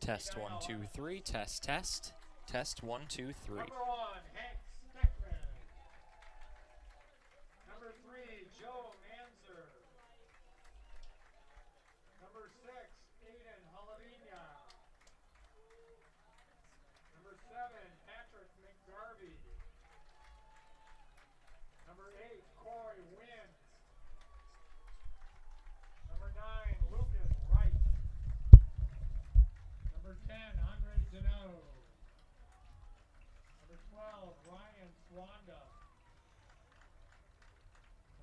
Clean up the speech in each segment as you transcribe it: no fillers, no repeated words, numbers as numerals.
Test 1, 2, 3. Test, test. Test 1, 2, 3. Number 1, Hank Steckman. Number 3, Joe Manzer. Number 6, Aiden Halavina. Number 7, Patrick McGarvey. Number 8, Corey Wynn. Number 9, Lucas Wright. Number 10, Andre Deneau. Number 12, Ryan Swanda.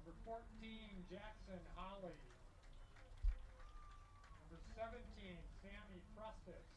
Number 14, Jackson Holly. Number 17, Sammy Prestis.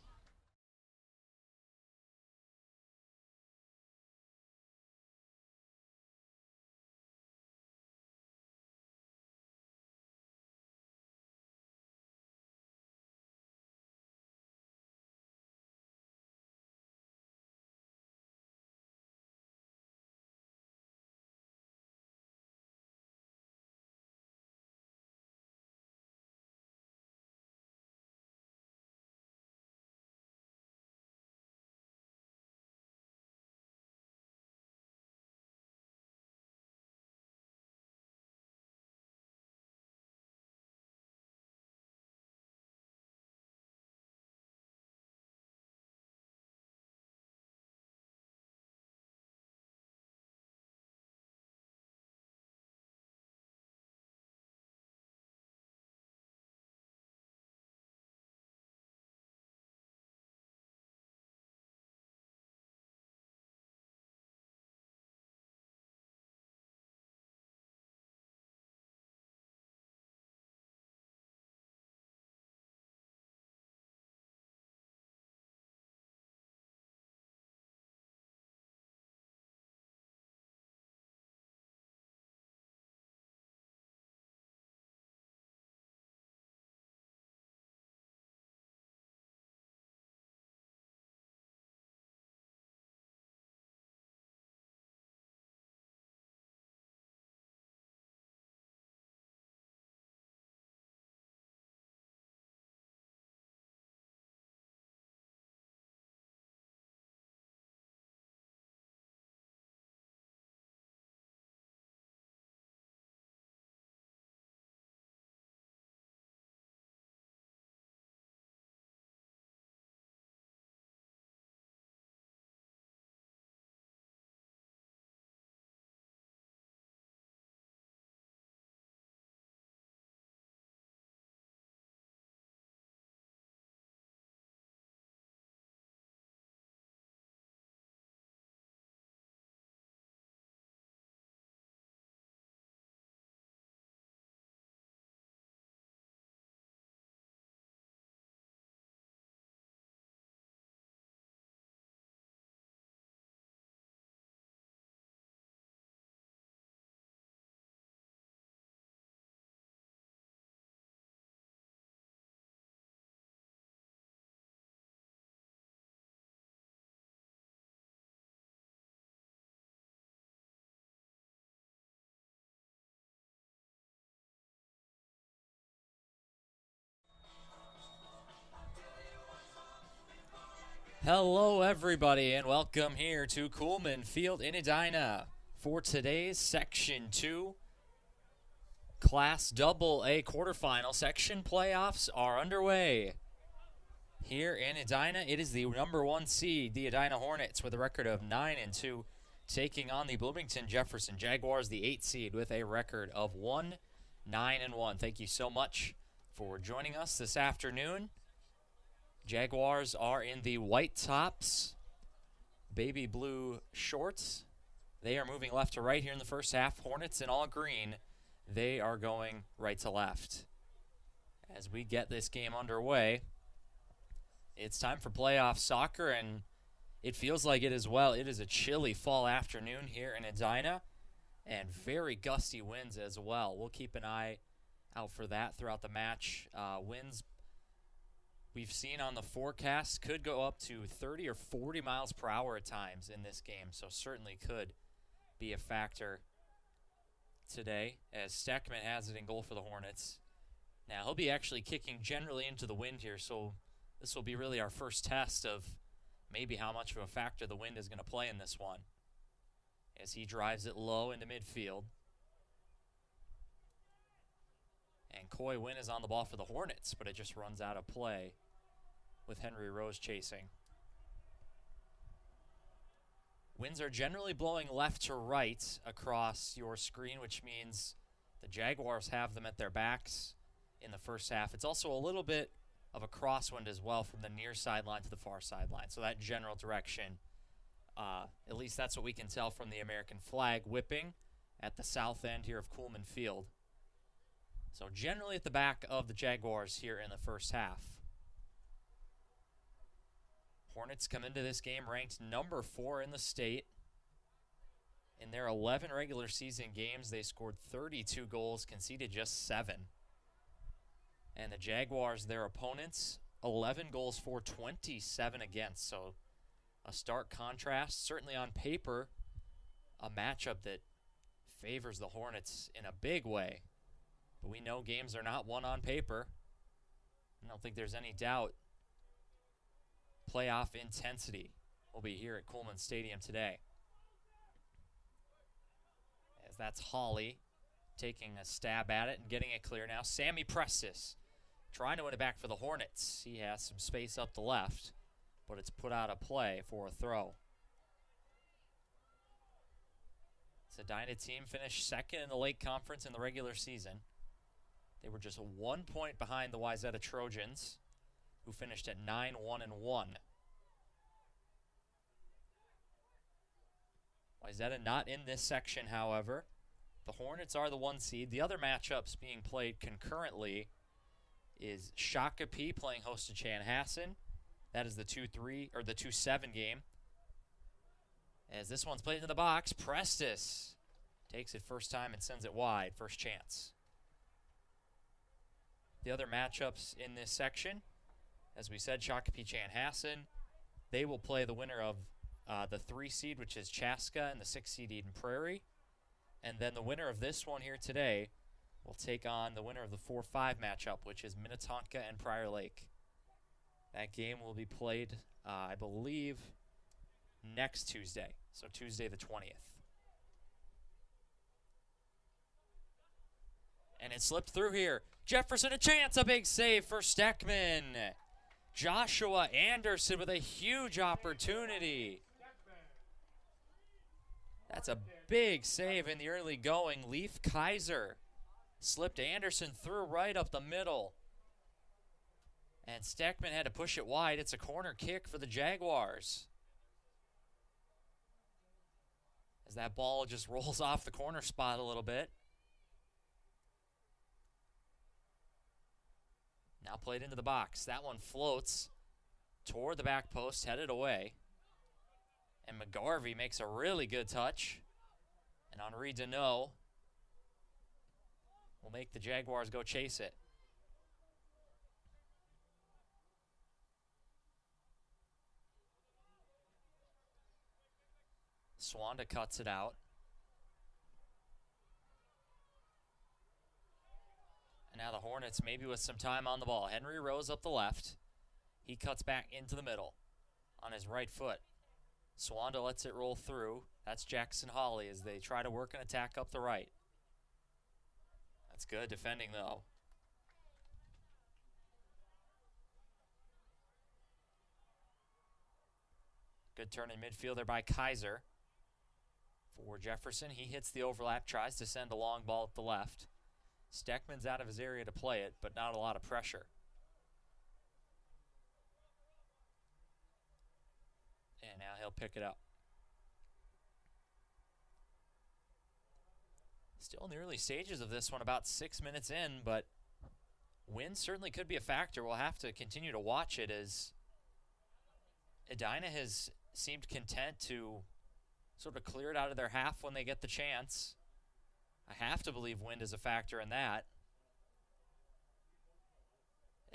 Hello, everybody, and welcome here to Coolman Field in Edina for today's Section 2 Class AA quarterfinal. Section playoffs are underway. Here in Edina, it is the number 1 seed, the Edina Hornets, with a record of 9-2, taking on the Bloomington Jefferson Jaguars, the 8 seed, with a record of 9-1. Thank you so much for joining us this afternoon. Jaguars are in the white tops, baby blue shorts. They are moving left to right here in the first half. Hornets in all green. They are going right to left. As we get this game underway, it's time for playoff soccer, and it feels like it as well. It is a chilly fall afternoon here in Edina, and very gusty winds as well. We'll keep an eye out for that throughout the match. Winds we've seen on the forecast could go up to 30 or 40 miles per hour at times in this game, so certainly could be a factor today as Steckman has it in goal for the Hornets. Now, he'll be actually kicking generally into the wind here, so this will be really our first test of maybe how much of a factor the wind is going to play in this one as he drives it low into midfield. And Coy Wynn is on the ball for the Hornets, but it just runs out of play with Henry Rose chasing. Winds are generally blowing left to right across your screen, which means the Jaguars have them at their backs in the first half. It's also a little bit of a crosswind as well from the near sideline to the far sideline. So that general direction, at least that's what we can tell from the American flag whipping at the south end here of Coolman Field. So generally at the back of the Jaguars here in the first half. Hornets come into this game ranked number 4 in the state. In their 11 regular season games, they scored 32 goals, conceded just 7. And the Jaguars, their opponents, 11 goals for, 27 against. So a stark contrast, certainly on paper, a matchup that favors the Hornets in a big way. But we know games are not won on paper. I don't think there's any doubt. Playoff intensity will be here at Coleman Stadium today. As that's Hawley taking a stab at it and getting it clear now. Sammy Prestis trying to win it back for the Hornets. He has some space up the left, but it's put out of play for a throw. This Edina team finished second in the Lake Conference in the regular season. They were just 1 point behind the Wayzata Trojans, who finished at 9-1-1. Wayzata not in this section, however. The Hornets are the 1 seed. The other matchups being played concurrently is Shakopee playing host to Chanhassen. That is the 2-3 or the 2-7 game. As this one's played into the box, Prestis takes it first time and sends it wide. First chance. The other matchups in this section, as we said, Shakopee Chanhassen, they will play the winner of the 3 seed, which is Chaska, and the 6 seed Eden Prairie. And then the winner of this one here today will take on the winner of the 4-5 matchup, which is Minnetonka and Prior Lake. That game will be played, I believe, next Tuesday, so Tuesday the 20th. And it slipped through here. Jefferson a chance, a big save for Steckman. Joshua Anderson with a huge opportunity. That's a big save in the early going. Leif Kaiser slipped Anderson through right up the middle. And Steckman had to push it wide. It's a corner kick for the Jaguars. As that ball just rolls off the corner spot a little bit. Now played into the box. That one floats toward the back post, headed away. And McGarvey makes a really good touch. And Henri Deneau will make the Jaguars go chase it. Swanda cuts it out. And now the Hornets maybe with some time on the ball. Henry Rose up the left. He cuts back into the middle on his right foot. Swanda lets it roll through. That's Jackson Hawley as they try to work an attack up the right. That's good defending though. Good turn in midfield there by Kaiser. For Jefferson, he hits the overlap, tries to send a long ball up the left. Steckman's out of his area to play it, but not a lot of pressure. And now he'll pick it up. Still in the early stages of this one, about 6 minutes in, but wind certainly could be a factor. We'll have to continue to watch it as Edina has seemed content to sort of clear it out of their half when they get the chance. I have to believe wind is a factor in that.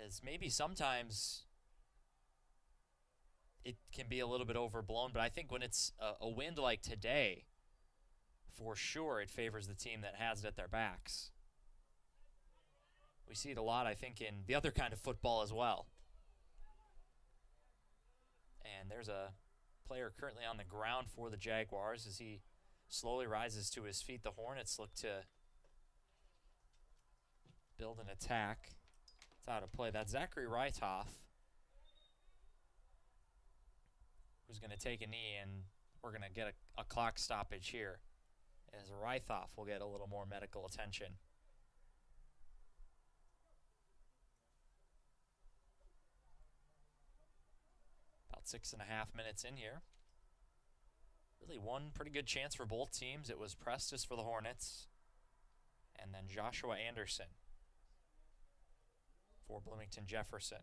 As maybe sometimes it can be a little bit overblown, but I think when it's a wind like today, for sure it favors the team that has it at their backs. We see it a lot, I think, in the other kind of football as well. And there's a player currently on the ground for the Jaguars as he slowly rises to his feet. The Hornets look to build an attack. It's out of play. That's Zachary Rytoff, who's going to take a knee, and we're going to get a clock stoppage here as Rythoff will get a little more medical attention. About 6.5 minutes in here. Really one pretty good chance for both teams. It was Prestis for the Hornets, and then Joshua Anderson for Bloomington Jefferson.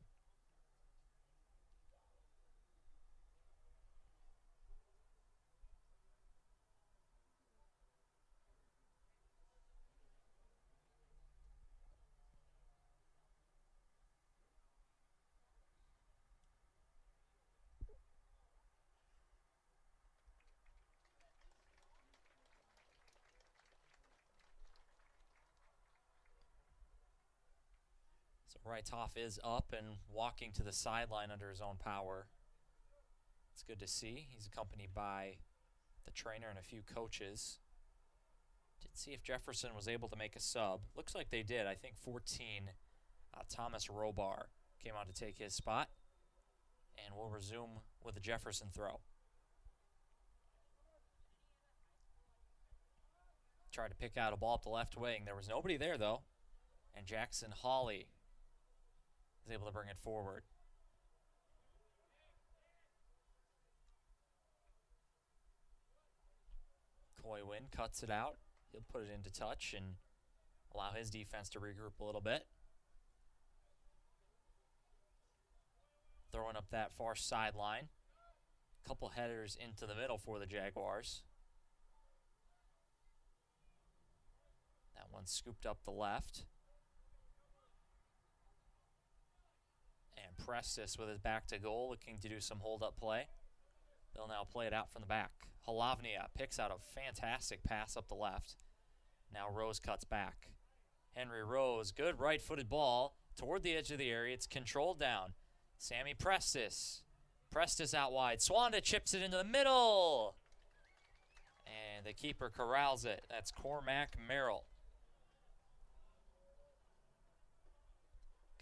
So Rytoff is up and walking to the sideline under his own power. It's good to see. He's accompanied by the trainer and a few coaches. Did see if Jefferson was able to make a sub. Looks like they did. I think 14, Thomas Robar came on to take his spot. And we'll resume with the Jefferson throw. Tried to pick out a ball up the left wing. There was nobody there, though. And Jackson Hawley is able to bring it forward. Coywin cuts it out. He'll put it into touch and allow his defense to regroup a little bit. Throwing up that far sideline. A couple headers into the middle for the Jaguars. That one scooped up the left. And Prestis with his back to goal, looking to do some hold-up play. They'll now play it out from the back. Halavnia picks out a fantastic pass up the left. Now Rose cuts back. Henry Rose, good right-footed ball toward the edge of the area. It's controlled down. Sammy Prestis. Prestis out wide. Swanda chips it into the middle. And the keeper corrals it. That's Cormac Merrill.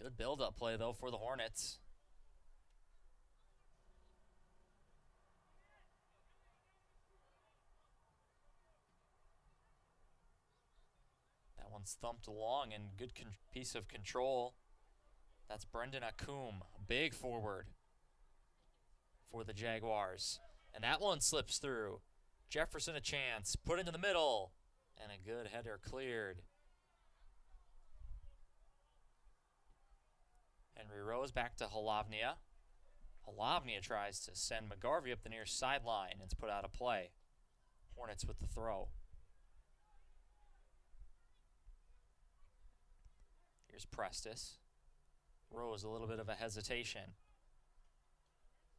Good build-up play, though, for the Hornets. That one's thumped along, and good piece of control. That's Brendan Akum, big forward for the Jaguars. And that one slips through. Jefferson a chance, put into the middle, and a good header cleared. Henry Rose back to Halavnia. Halavnia tries to send McGarvey up the near sideline, and it's put out of play. Hornets with the throw. Here's Prestis. Rose, a little bit of a hesitation.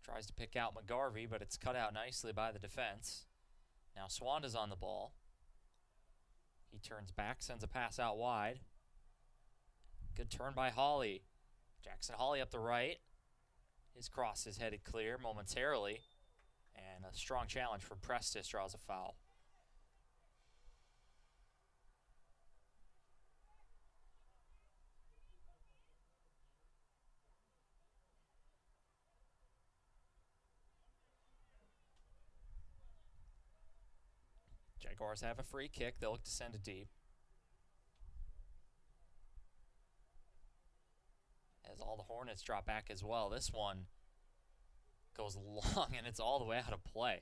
Tries to pick out McGarvey, but it's cut out nicely by the defense. Now Swanda's on the ball. He turns back, sends a pass out wide. Good turn by Hawley. Jackson Hawley up the right. His cross is headed clear momentarily. And a strong challenge from Prestis draws a foul. Jaguars have a free kick. They'll look to send it deep. As all the Hornets drop back as well. This one goes long, and it's all the way out of play.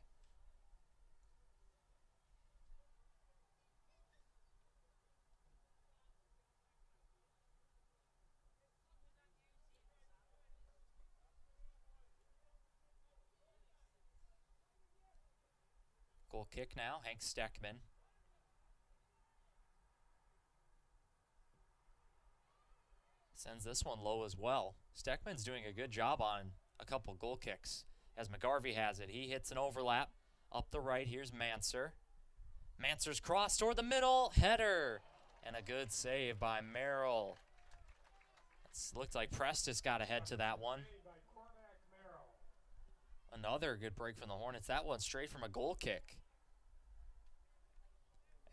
Goal kick now, Hank Steckman. Sends this one low as well. Steckman's doing a good job on a couple goal kicks. as McGarvey has it. He hits an overlap up the right. Here's Manser. Manser's cross toward the middle. Header. And a good save by Merrill. It looked like Prestis got ahead to that one. Another good break from the Hornets. That one straight from a goal kick.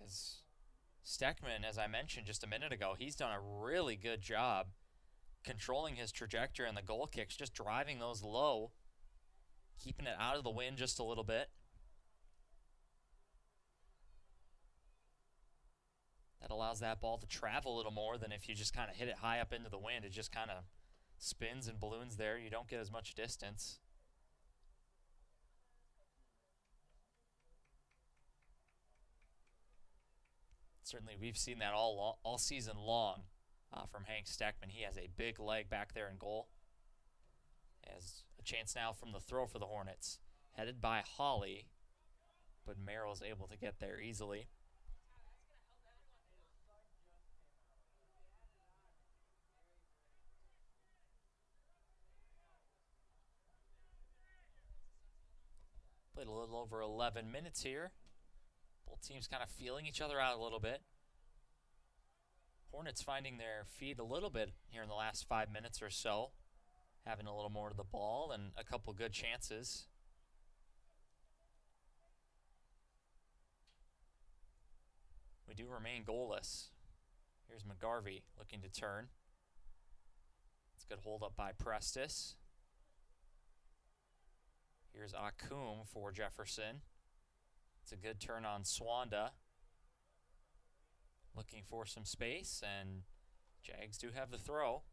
As Steckman, as I mentioned just a minute ago, he's done a really good job controlling his trajectory on the goal kicks, just driving those low, keeping it out of the wind just a little bit. That allows that ball to travel a little more than if you just kind of hit it high up into the wind. It just kind of spins and balloons there. You don't get as much distance. Certainly we've seen that all season long from Hank Steckman. He has a big leg back there in goal. Has a chance now from the throw for the Hornets. Headed by Holly, but Merrill's able to get there easily. Played a little over 11 minutes here. Both teams kind of feeling each other out a little bit. Hornets finding their feet a little bit here in the last 5 minutes or so. Having a little more of the ball and a couple good chances. We do remain goalless. Here's McGarvey looking to turn. It's a good hold up by Prestis. Here's Akum for Jefferson. It's a good turn on Swanda. Looking for some space, and Jags do have the throw.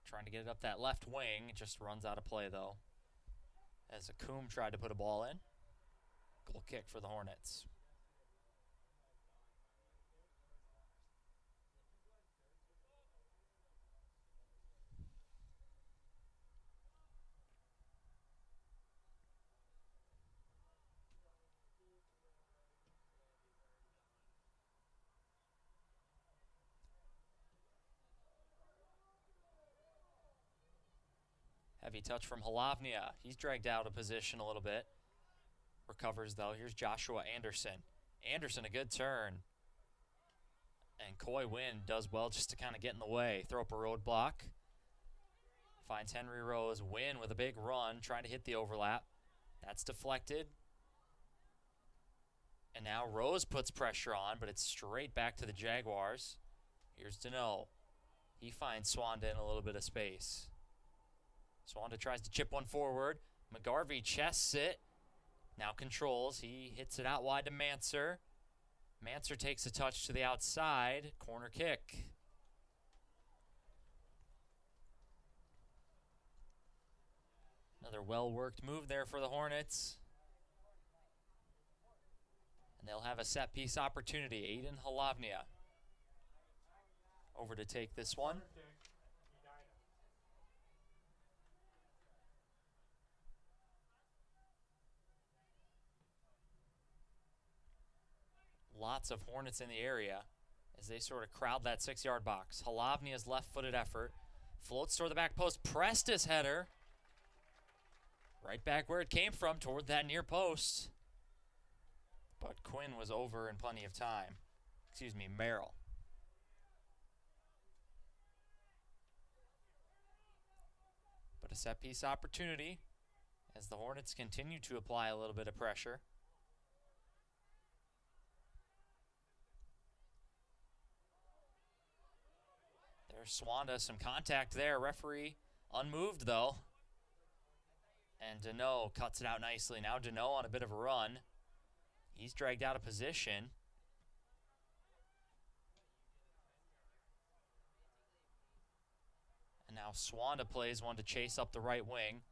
Trying to get it up that left wing. It just runs out of play, though. As Akum tried to put a ball in. Goal kick for the Hornets. Heavy touch from Halavnia. He's dragged out of position a little bit. Recovers, though. Here's Joshua Anderson. Anderson, a good turn. And Coy Wynn does well just to kind of get in the way. Throw up a roadblock. Finds Henry Rose. Wynn with a big run, trying to hit the overlap. That's deflected. And now Rose puts pressure on, but it's straight back to the Jaguars. Here's Deneau. He finds Swanda in a little bit of space. Swanda tries to chip one forward. McGarvey chests it. Now controls. He hits it out wide to Manser. Manser takes a touch to the outside. Corner kick. Another well-worked move there for the Hornets. And they'll have a set-piece opportunity. Aiden Halavnia over to take this one. Lots of Hornets in the area as they sort of crowd that 6-yard box. Halavnia's left-footed effort. Floats toward the back post. Prestis header. Right back where it came from, toward that near post. But Quinn was over in plenty of time. Excuse me, Merrill. But a set-piece opportunity as the Hornets continue to apply a little bit of pressure. There's Swanda, some contact there. Referee unmoved, though. And Deneau cuts it out nicely. Now Deneau on a bit of a run. He's dragged out of position. And now Swanda plays one to chase up the right wing.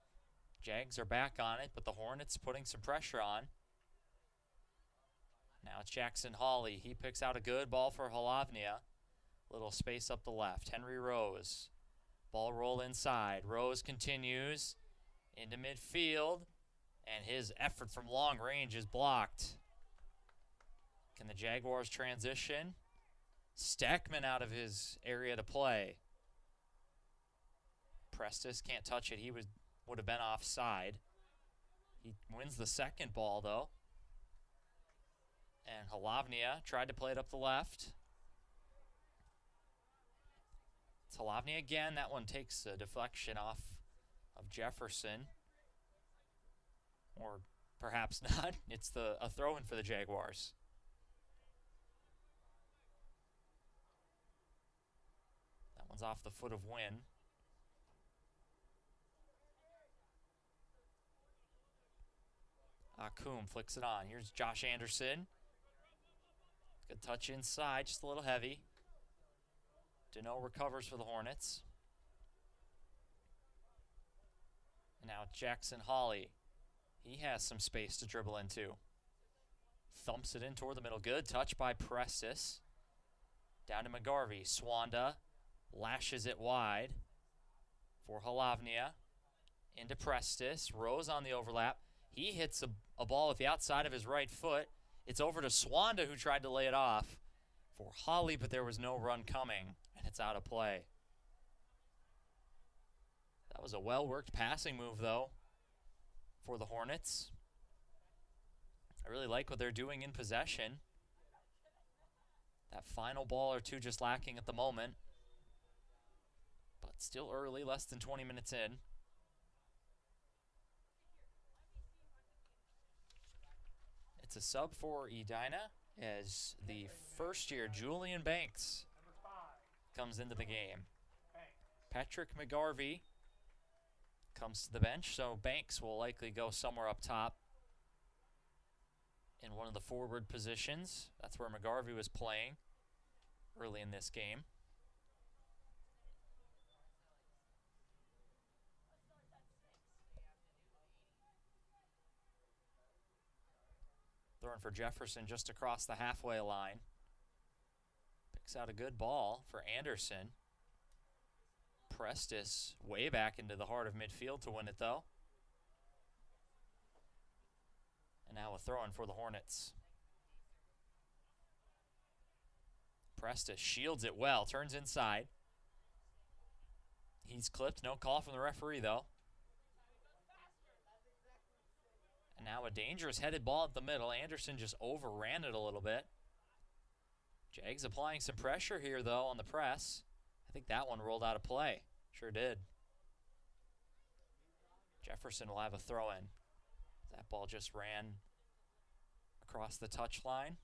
Jags are back on it, but the Hornets putting some pressure on. Now it's Jackson Hawley. He picks out a good ball for Halavnia. Little space up the left. Henry Rose. Ball roll inside. Rose continues into midfield. And his effort from long range is blocked. Can the Jaguars transition? Steckman out of his area to play. Prestis can't touch it. He would have been offside. He wins the second ball, though. And Halavnia tried to play it up the left. It's Halavnia again. That one takes a deflection off of Jefferson. Or perhaps not. It's a throw-in for the Jaguars. That one's off the foot of Wynn. Akum flicks it on. Here's Josh Anderson. Good touch inside, just a little heavy. Deneau recovers for the Hornets. And now Jackson Hawley. He has some space to dribble into. Thumps it in toward the middle. Good touch by Prestis. Down to McGarvey. Swanda lashes it wide for Halavnia. Into Prestis. Rose on the overlap. He hits a ball with the outside of his right foot. It's over to Swanda, who tried to lay it off for Hawley, but there was no run coming, and it's out of play. That was a well-worked passing move, though, for the Hornets. I really like what they're doing in possession. That final ball or two just lacking at the moment. But still early, less than 20 minutes in. It's a sub for Edina as the first-year Julian Banks comes into the game. Patrick McGarvey comes to the bench, so Banks will likely go somewhere up top in one of the forward positions. That's where McGarvey was playing early in this game. Throwing for Jefferson just across the halfway line. Picks out a good ball for Anderson. Prestis way back into the heart of midfield to win it, though. And now a throw-in for the Hornets. Prestis shields it well, turns inside. He's clipped, no call from the referee, though. And now a dangerous headed ball at the middle. Anderson just overran it a little bit. Jags applying some pressure here, though, on the press. I think that one rolled out of play. Sure did. Jefferson will have a throw-in. That ball just ran across the touchline.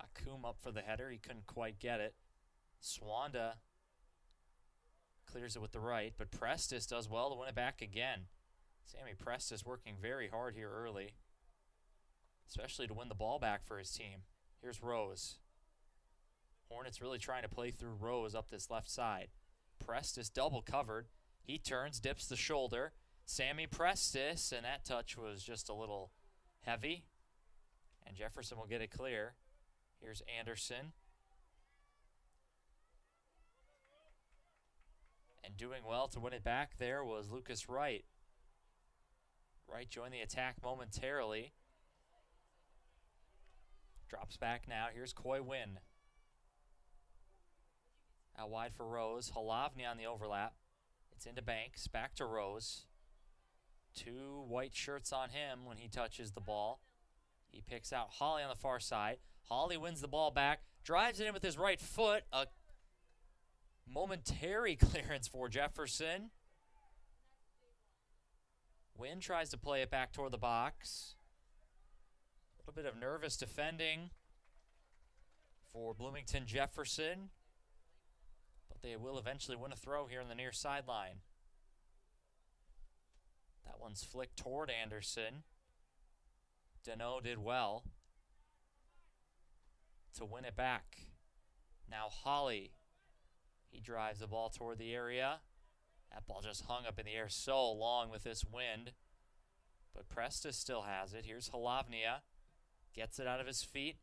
Akum up for the header. He couldn't quite get it. Swanda clears it with the right, but Prestis does well to win it back again. Sammy Prestis working very hard here early, especially to win the ball back for his team. Here's Rose. Hornets really trying to play through Rose up this left side. Prestis double covered. He turns, dips the shoulder. Sammy Prestis, and that touch was just a little heavy. And Jefferson will get it clear. Here's Anderson. And doing well to win it back there was Lucas Wright. Wright joined the attack momentarily. Drops back now. Here's Coy Wynn. Out wide for Rose. Halavnia on the overlap. It's into Banks. Back to Rose. Two white shirts on him when he touches the ball. He picks out Hawley on the far side. Hawley wins the ball back. Drives it in with his right foot. A momentary clearance for Jefferson. Wynn tries to play it back toward the box. A little bit of nervous defending for Bloomington Jefferson. But they will eventually win a throw here on the near sideline. That one's flicked toward Anderson. Deneau did well to win it back. Now Hawley. He drives the ball toward the area. That ball just hung up in the air so long with this wind. But Prestis still has it. Here's Halavnia. Gets it out of his feet.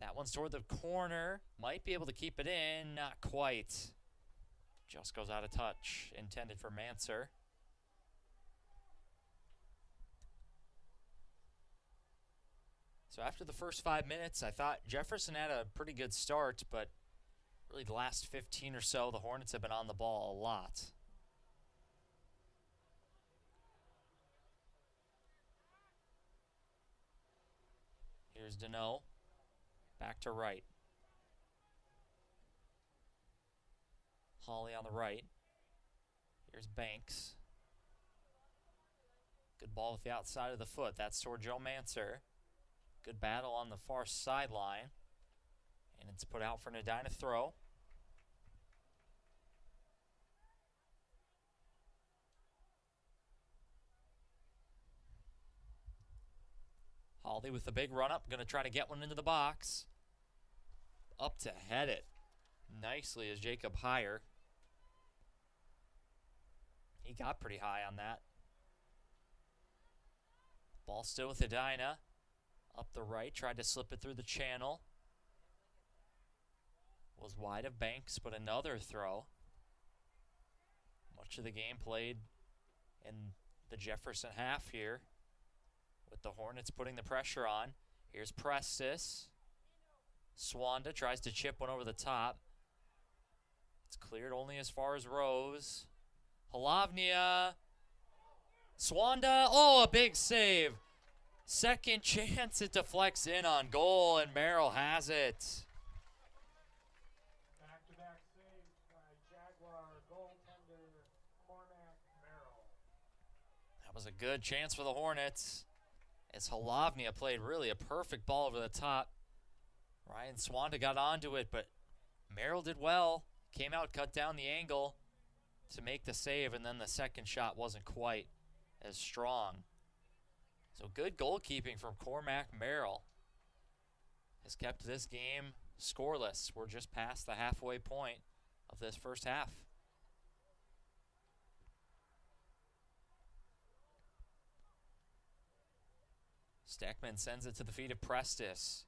That one's toward the corner. Might be able to keep it in. Not quite. Just goes out of touch. Intended for Manser. So after the first 5 minutes, I thought Jefferson had a pretty good start, but really the last 15 or so, the Hornets have been on the ball a lot. Here's Deneau. Back to right. Hawley on the right. Here's Banks. Good ball with the outside of the foot. That's toward Joe Manser. Good battle on the far sideline. And it's put out for an Edina throw. Hawley with the big run up. Going to try to get one into the box. Up to head it nicely is Jacob Heyer. He got pretty high on that. Ball still with Edina. Up the right, tried to slip it through the channel. Was wide of Banks, but another throw. Much of the game played in the Jefferson half here, with the Hornets putting the pressure on. Here's Prestis. Swanda tries to chip one over the top. It's cleared only as far as Rose. Halavnia. Swanda. Oh, a big save. Second chance, it deflects in on goal, and Merrill has it. Back-to-back saves by Jaguar goaltender Cormac Merrill. That was a good chance for the Hornets, as Halavnia played really a perfect ball over the top. Ryan Swanda got onto it, but Merrill did well. Came out, cut down the angle to make the save, and then the second shot wasn't quite as strong. So good goalkeeping from Cormac Merrill has kept this game scoreless. We're just past the halfway point of this first half. Steckman sends it to the feet of Prestis.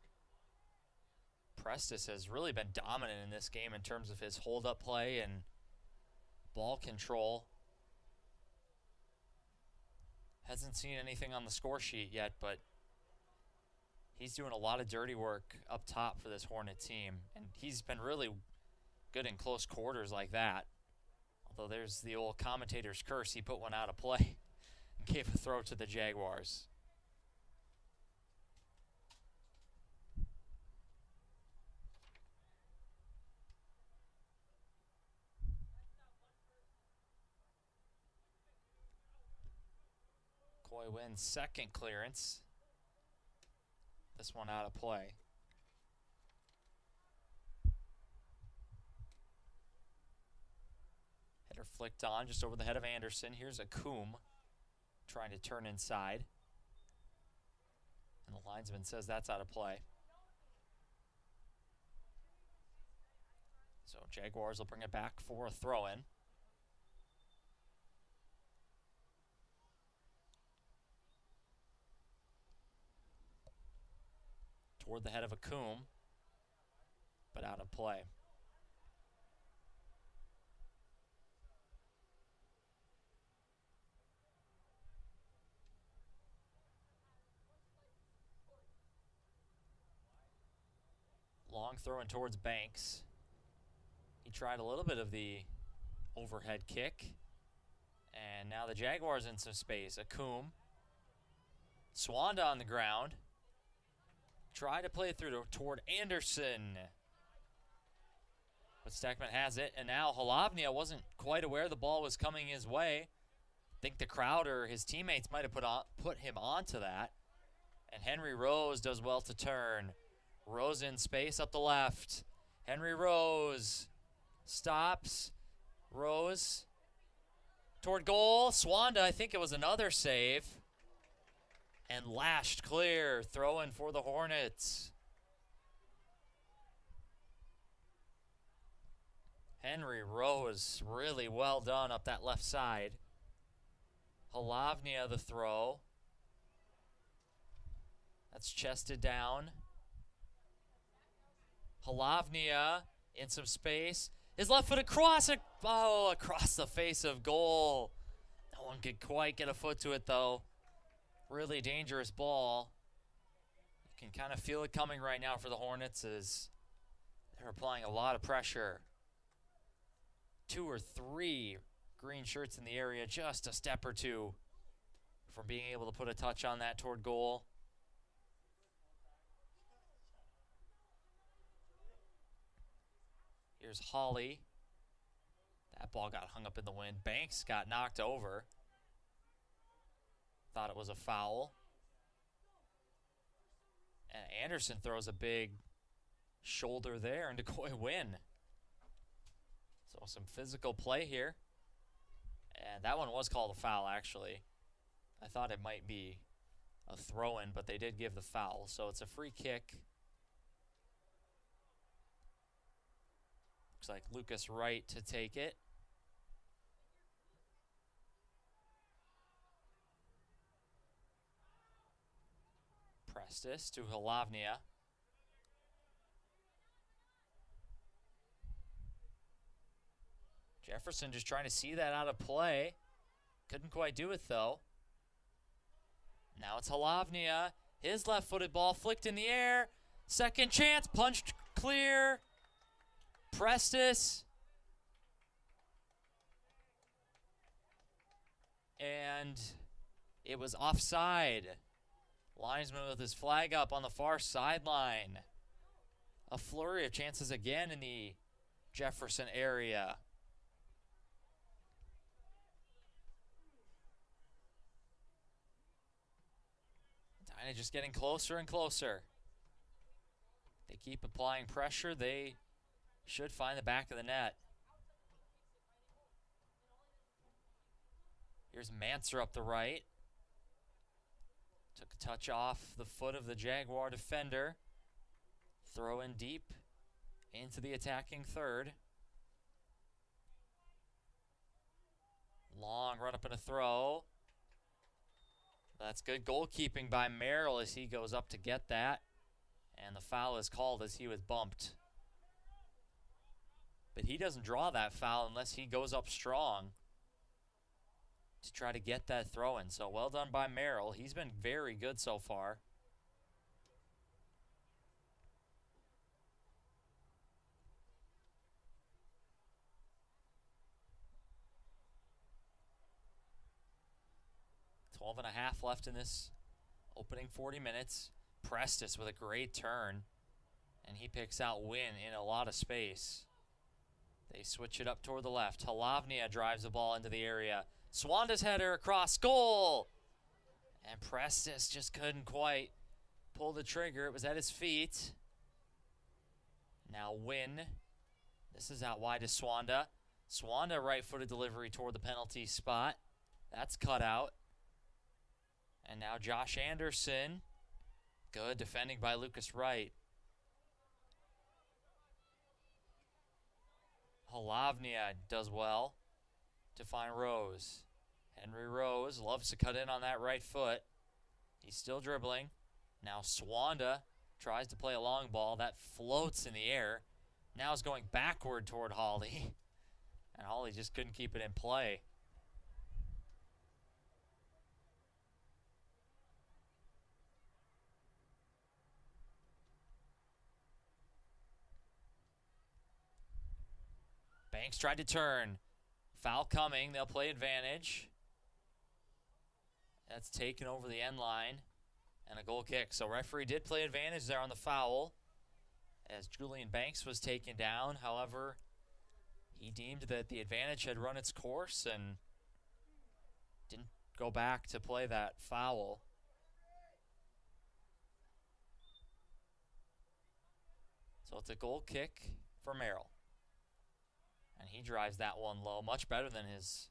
Prestis has really been dominant in this game in terms of his hold-up play and ball control. Hasn't seen anything on the score sheet yet, but he's doing a lot of dirty work up top for this Hornet team. And he's been really good in close quarters like that. Although there's the old commentator's curse. He put one out of play and gave a throw to the Jaguars. Coy wins second clearance. This one out of play. Header flicked on just over the head of Anderson. Here's a Coombe trying to turn inside. And the linesman says that's out of play. So Jaguars will bring it back for a throw-in. Toward the head of a Coombe, but out of play. Long throw in towards Banks. He tried a little bit of the overhead kick. And now the Jaguars in some space. A Coombe. Swanda on the ground. Try to play it through toward Anderson. But Steckman has it. And now Halavnia wasn't quite aware the ball was coming his way. I think the crowd or his teammates might have put him onto that. And Henry Rose does well to turn. Rose in space up the left. Henry Rose stops. Rose toward goal. Swanda, I think it was another save. And lashed clear. Throw in for the Hornets. Henry Rose, really well done up that left side. Halavnia the throw. That's chested down. Halavnia in some space. His left foot across it. Oh, across the face of goal. No one could quite get a foot to it, though. Really dangerous ball. You can kind of feel it coming right now for the Hornets as they're applying a lot of pressure. 2 or 3 green shirts in the area, just a step or two from being able to put a touch on that toward goal. Here's Holly. That ball got hung up in the wind. Banks got knocked over. Thought it was a foul. And Anderson throws a big shoulder there, and Decoy win. So some physical play here. And that one was called a foul, actually. I thought it might be a throw-in, but they did give the foul. So it's a free kick. Looks like Lucas Wright to take it. Prestis to Halavnia. Jefferson just trying to see that out of play. Couldn't quite do it, though. Now it's Halavnia. His left-footed ball flicked in the air. Second chance, punched clear. Prestis. And it was offside. Linesman with his flag up on the far sideline. A flurry of chances again in the Jefferson area. Edina just getting closer and closer. They keep applying pressure. They should find the back of the net. Here's Manser up the right. Took a touch off the foot of the Jaguar defender. Throw in deep into the attacking third. Long run up and a throw. That's good goalkeeping by Merrill as he goes up to get that. And the foul is called as he was bumped. But he doesn't draw that foul unless he goes up strong to try to get that throw in. So well done by Merrill. He's been very good so far. Twelve and a half left in this opening 40 minutes. Prestis with a great turn. And he picks out Wynn in a lot of space. They switch it up toward the left. Halavnia drives the ball into the area. Swanda's header across goal. And Prestis just couldn't quite pull the trigger. It was at his feet. Now Wynn. This is out wide to Swanda. Swanda right-footed delivery toward the penalty spot. That's cut out. And now Josh Anderson. Good defending by Lucas Wright. Halavnia does well to find Rose. Henry Rose loves to cut in on that right foot. He's still dribbling. Now Swanda tries to play a long ball. That floats in the air. Now is going backward toward Holly. And Holly just couldn't keep it in play. Banks tried to turn. Foul coming. They'll play advantage. That's taken over the end line. And a goal kick. So referee did play advantage there on the foul as Julian Banks was taken down. However, he deemed that the advantage had run its course and didn't go back to play that foul. So it's a goal kick for Merrill. And he drives that one low, much better than his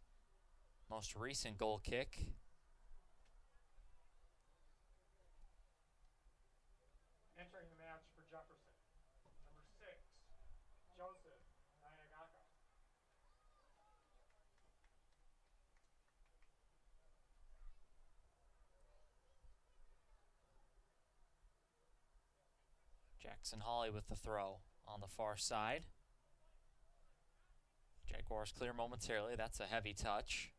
most recent goal kick. Entering the match for Jefferson, number 6, Joseph Nayagaka. Jackson Holly with the throw on the far side. Jaguars clear momentarily. That's a heavy touch.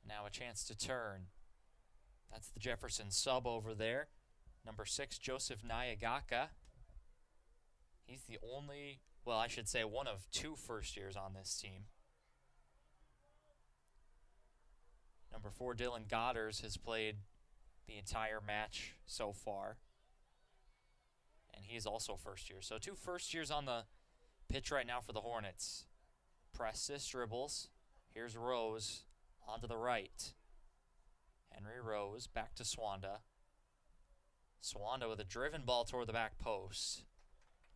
Now a chance to turn. That's the Jefferson sub over there. Number 6, Joseph Nyagaka. He's the only, well, I should say one of 2 first years on this team. Number 4, Dylan Goddard has played the entire match so far. And he is also first year. So 2 first years on the pitch right now for the Hornets. Prestis dribbles. Here's Rose onto the right. Henry Rose back to Swanda. Swanda with a driven ball toward the back post.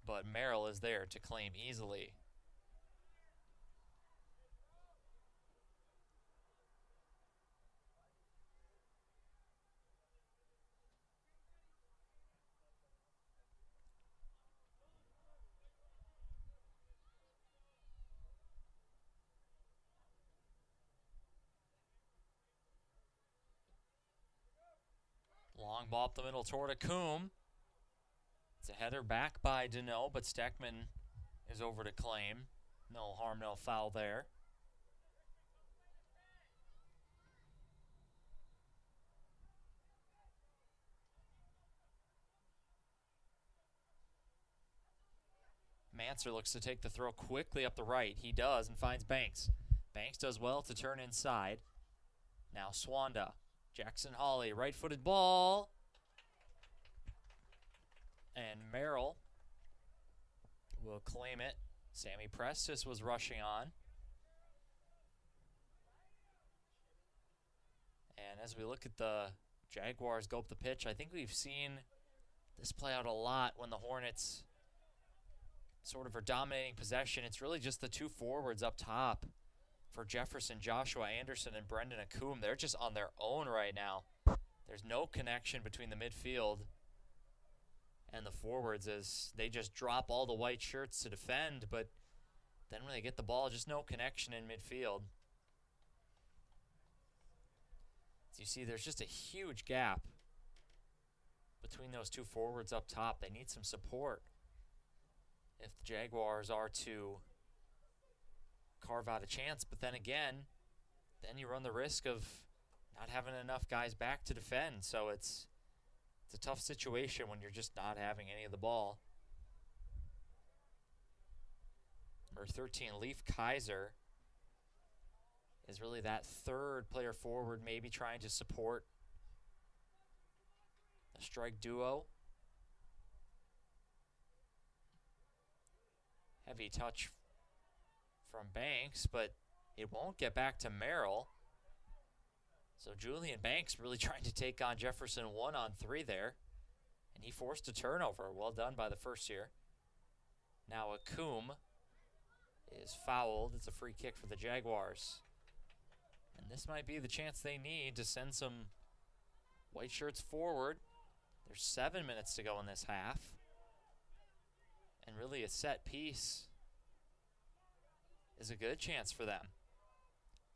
But Merrill is there to claim easily. Long ball up the middle toward Akum. It's a header back by Deneau, but Steckman is over to claim. No harm, no foul there. Manser looks to take the throw quickly up the right. He does and finds Banks. Banks does well to turn inside. Now Swanda. Jackson Hawley, right-footed ball. And Merrill will claim it. Sammy Prestis was rushing on. And as we look at the Jaguars go up the pitch, I think we've seen this play out a lot when the Hornets sort of are dominating possession. It's really just the 2 forwards up top for Jefferson, Joshua Anderson, and Brendan Akum. They're just on their own right now. There's no connection between the midfield and the forwards as they just drop all the white shirts to defend, but then when they get the ball, just no connection in midfield. As you see, there's just a huge gap between those 2 forwards up top. They need some support if the Jaguars are to carve out a chance. But then again, then you run the risk of not having enough guys back to defend. So it's a tough situation when you're just not having any of the ball. Number 13, Leif Kaiser, is really that 3rd player forward, maybe trying to support the strike duo. Heavy touch from Banks, but it won't get back to Merrill. So Julian Banks really trying to take on Jefferson 1-on-3 there. And he forced a turnover. Well done by the first year. Now Akum is fouled. It's a free kick for the Jaguars. And this might be the chance they need to send some white shirts forward. There's 7 minutes to go in this half. And really a set piece is a good chance for them.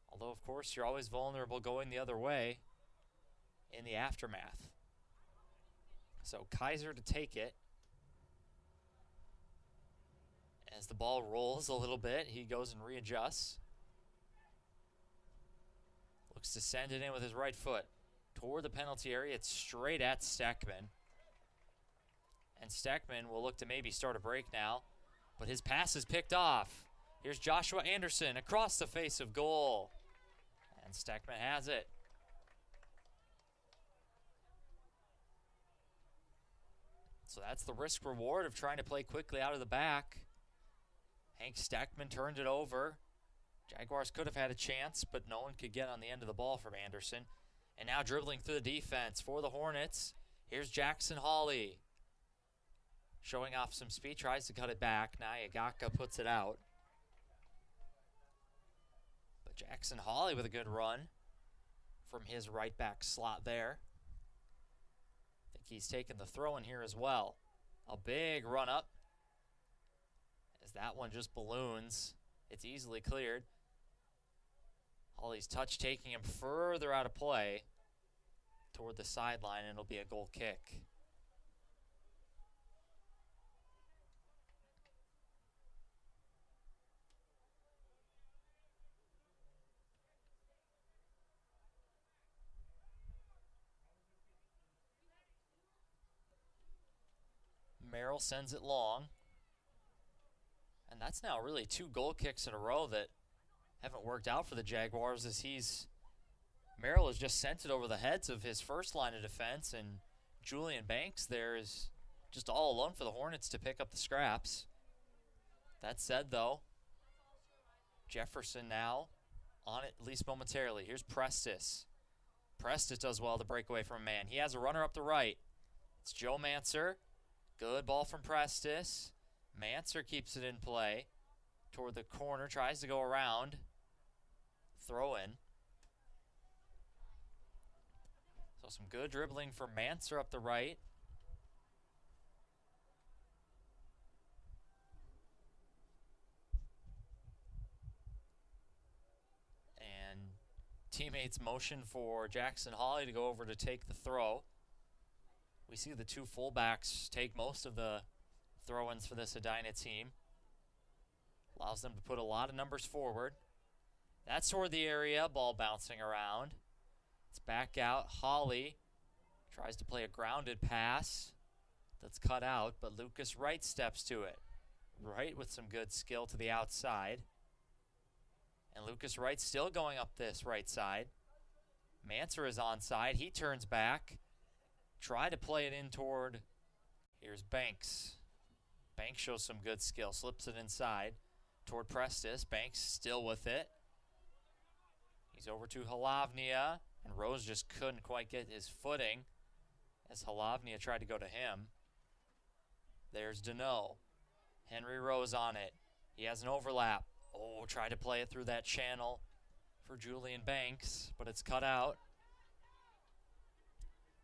Although, of course, you're always vulnerable going the other way in the aftermath. So Kaiser to take it. As the ball rolls a little bit, he goes and readjusts. Looks to send it in with his right foot toward the penalty area. It's straight at Steckman. And Steckman will look to maybe start a break now. But his pass is picked off. Here's Joshua Anderson across the face of goal. And Steckman has it. So that's the risk reward of trying to play quickly out of the back. Hank Steckman turned it over. Jaguars could have had a chance, but no one could get on the end of the ball from Anderson. And now dribbling through the defense for the Hornets. Here's Jackson Hawley. Showing off some speed, tries to cut it back. Nyagaka puts it out. But Jackson Hawley with a good run from his right back slot there. I think he's taken the throw in here as well. A big run up. As that one just balloons. It's easily cleared. Hawley's touch taking him further out of play toward the sideline, and it'll be a goal kick. Merrill sends it long. And that's now really 2 goal kicks in a row that haven't worked out for the Jaguars, as Merrill has just sent it over the heads of his first line of defense, and Julian Banks there is just all alone for the Hornets to pick up the scraps. That said, though, Jefferson now on it, at least momentarily. Here's Prestis. Prestis does well to break away from a man. He has a runner up the right. It's Joe Manser. Good ball from Prestis. Manser keeps it in play toward the corner, tries to go around. Throw in. So some good dribbling from Manser up the right. And teammates motion for Jackson Hawley to go over to take the throw. We see the 2 fullbacks take most of the throw-ins for this Edina team. Allows them to put a lot of numbers forward. That's toward the area, ball bouncing around. It's back out. Hawley tries to play a grounded pass that's cut out, but Lucas Wright steps to it. Wright with some good skill to the outside. And Lucas Wright still going up this right side. Manser is onside. He turns back. Try to play it in toward, here's Banks. Banks shows some good skill, slips it inside toward Prestis. Banks still with it. He's over to Halavnia, and Rose just couldn't quite get his footing as Halavnia tried to go to him. There's Deneau. Henry Rose on it. He has an overlap. Oh, tried to play it through that channel for Julian Banks, but it's cut out.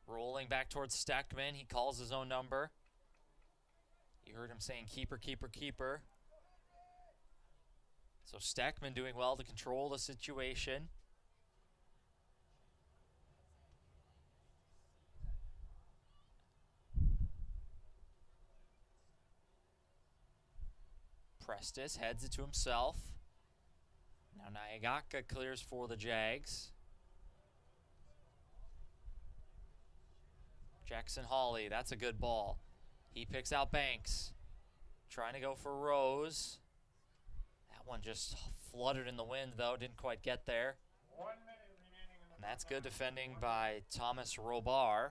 Rolling back towards Steckman. He calls his own number. You heard him saying keeper, keeper, keeper. So Steckman doing well to control the situation. Prestis heads it to himself. Now Nyagaka clears for the Jags. Jackson Hawley, that's a good ball. He picks out Banks. Trying to go for Rose. That one just fluttered in the wind, though. Didn't quite get there. 1 minute remaining in the And that's good defending by Thomas Robar.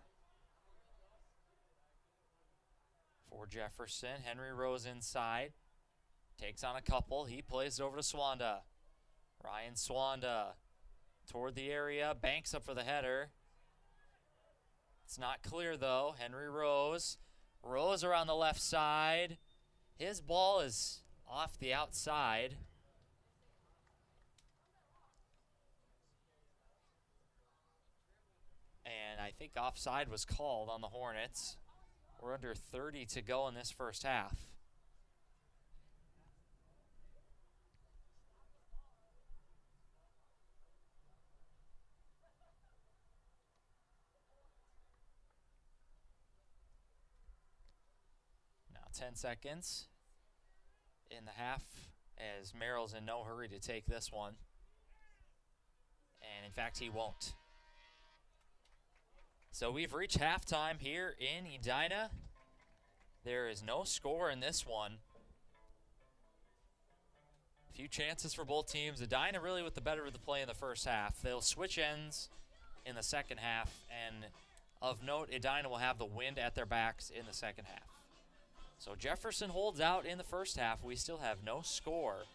For Jefferson. Henry Rose inside. Takes on a couple. He plays it over to Swanda. Ryan Swanda toward the area. Banks up for the header. It's not clear, though. Henry Rose. Rose around the left side. His ball is off the outside. And I think offside was called on the Hornets. We're under 30 to go in this first half. Now 10 seconds in the half as Merrill's in no hurry to take this one. And in fact, he won't. So we've reached halftime here in Edina. There is no score in this one. A few chances for both teams. Edina really with the better of the play in the first half. They'll switch ends in the second half. And of note, Edina will have the wind at their backs in the second half. So Jefferson holds out in the first half. We still have no score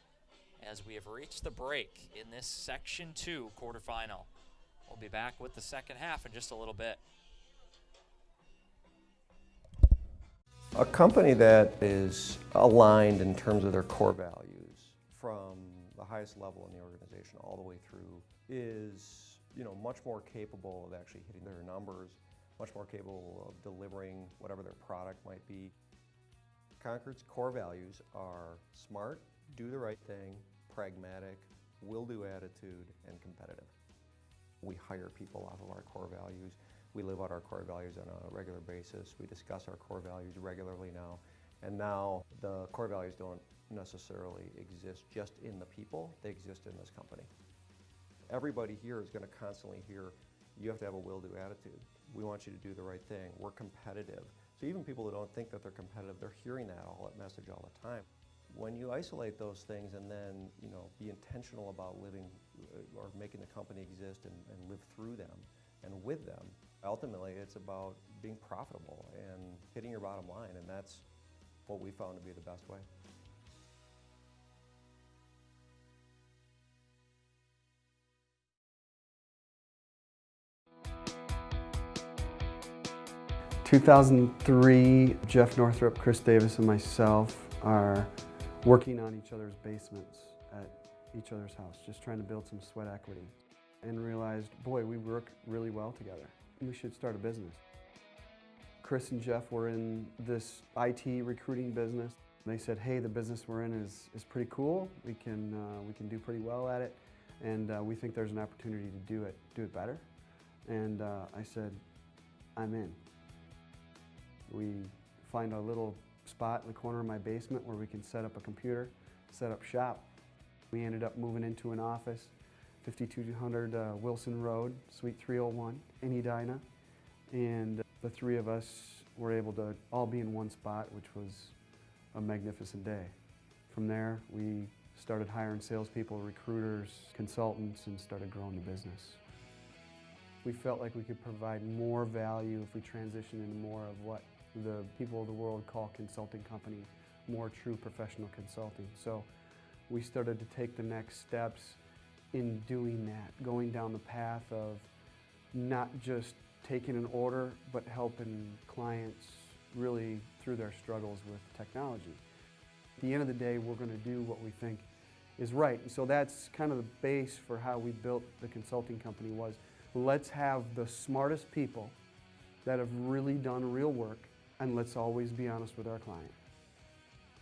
as we have reached the break in this Section 2 quarterfinal. We'll be back with the second half in just a little bit. A company that is aligned in terms of their core values from the highest level in the organization all the way through is, much more capable of actually hitting their numbers, much more capable of delivering whatever their product might be. Concord's core values are smart, do the right thing, pragmatic, will-do attitude, and competitive. We hire people off of our core values. We live out our core values on a regular basis. We discuss our core values regularly now. And now the core values don't necessarily exist just in the people, they exist in this company. Everybody here is going to constantly hear, you have to have a will-do attitude. We want you to do the right thing. We're competitive. So even people that don't think that they're competitive, they're hearing that message all the time. When you isolate those things and then, be intentional about living or making the company exist and live through them and with them, ultimately it's about being profitable and hitting your bottom line, and that's what we found to be the best way. In 2003, Jeff Northrup, Chris Davis, and myself are working on each other's basements at each other's house, just trying to build some sweat equity, and realized, boy, we work really well together. We should start a business. Chris and Jeff were in this IT recruiting business. They said, hey, the business we're in is pretty cool. We can do pretty well at it, and we think there's an opportunity to do it better. And I said, I'm in. We find a little spot in the corner of my basement where we can set up a computer, set up shop. We ended up moving into an office, 5200 Wilson Road, Suite 301 in Edina. And the three of us were able to all be in one spot, which was a magnificent day. From there, we started hiring salespeople, recruiters, consultants, and started growing the business. We felt like we could provide more value if we transitioned into more of what the people of the world call consulting company, more true professional consulting. So we started to take the next steps in doing that, going down the path of not just taking an order, but helping clients really through their struggles with technology. At the end of the day, we're going to do what we think is right. And so that's kind of the base for how we built the consulting company was, let's have the smartest people that have really done real work, and let's always be honest with our client.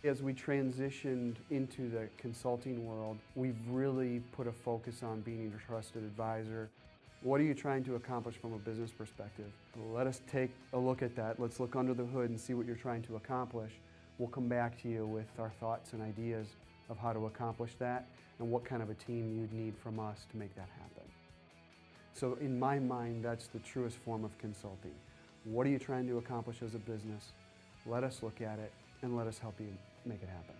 As we transitioned into the consulting world, we've really put a focus on being a trusted advisor. What are you trying to accomplish from a business perspective? Let us take a look at that. Let's look under the hood and see what you're trying to accomplish. We'll come back to you with our thoughts and ideas of how to accomplish that and what kind of a team you'd need from us to make that happen. So in my mind, that's the truest form of consulting. What are you trying to accomplish as a business? Let us look at it and let us help you make it happen.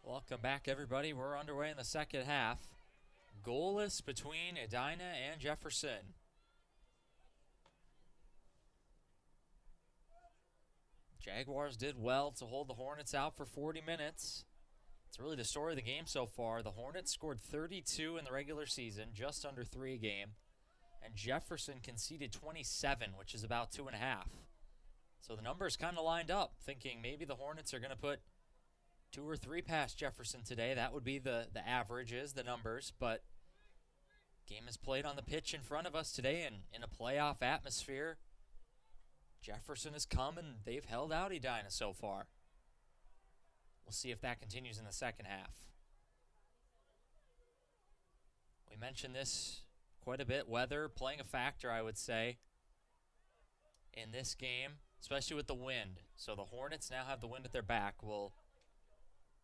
Welcome back, everybody. We're underway in the second half. Goalless between Edina and Jefferson. Jaguars did well to hold the Hornets out for 40 minutes. It's really the story of the game so far. The Hornets scored 32 in the regular season, just under 3 a game. And Jefferson conceded 27, which is about 2.5. So the numbers kind of lined up, thinking maybe the Hornets are going to put 2 or 3 past Jefferson today. That would be the averages, the numbers. But game is played on the pitch in front of us today and in a playoff atmosphere. Jefferson has come and they've held out Edina so far. We'll see if that continues in the second half. We mentioned this quite a bit. Weather playing a factor, I would say, in this game, especially with the wind. So the Hornets now have the wind at their back. We'll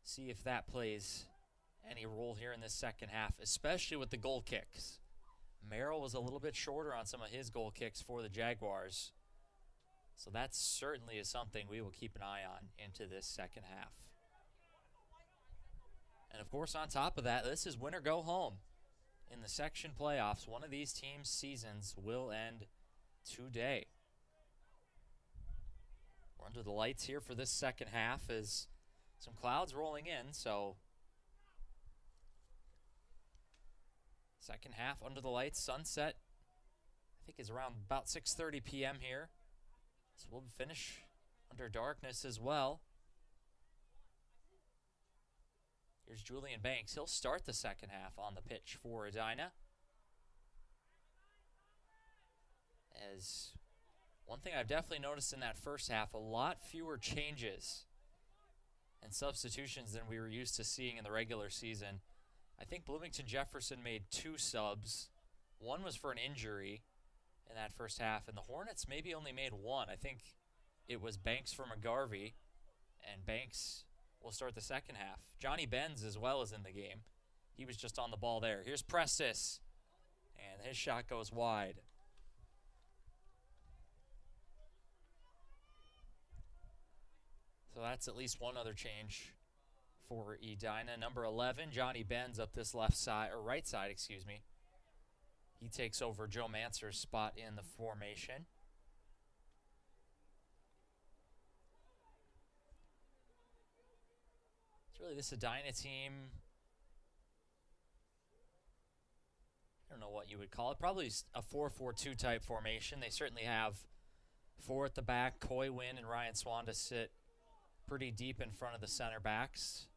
see if that plays any role here in this second half, especially with the goal kicks. Merrill was a little bit shorter on some of his goal kicks for the Jaguars. So that certainly is something we will keep an eye on into this second half. And of course, on top of that, this is win or go home. In the section playoffs, one of these teams' seasons will end today. We're under the lights here for this second half as some clouds rolling in, so second half under the lights, sunset, I think is around about 6:30 p.m. here. So we'll finish under darkness as well. Here's Julian Banks. He'll start the second half on the pitch for Edina. As one thing I've definitely noticed in that first half, a lot fewer changes and substitutions than we were used to seeing in the regular season. I think Bloomington Jefferson made 2 subs. One was for an injury in that first half, and the Hornets maybe only made 1. I think it was Banks for McGarvey, and Banks will start the second half. Johnny Benz as well is in the game. He was just on the ball there. Here's Prestis, and his shot goes wide. So that's at least one other change for Edina. Number 11, Johnny Benz up this left side, or right side, excuse me. He takes over Joe Manser's spot in the formation. It's really this Edina team, I don't know what you would call it. Probably a 4-4-2 type formation. They certainly have 4 at the back. Coy Wynn and Ryan Swanda sit pretty deep in front of the center backs.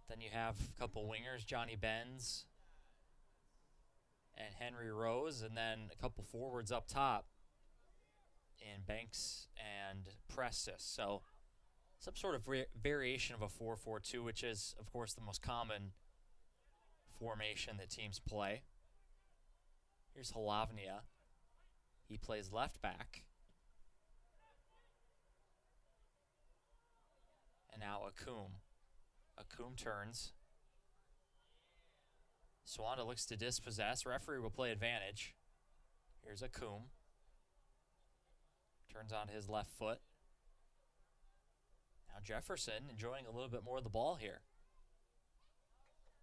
Then you have a couple wingers, Johnny Benz and Henry Rose, and then a couple forwards up top in Banks and Prestis. So some sort of variation of a 4-4-2, which is, of course, the most common formation that teams play. Here's Halavnia. He plays left back. And now Akum. Akum turns. Swanda looks to dispossess. Referee will play advantage. Here's Akum. Turns on his left foot. Now Jefferson enjoying a little bit more of the ball here.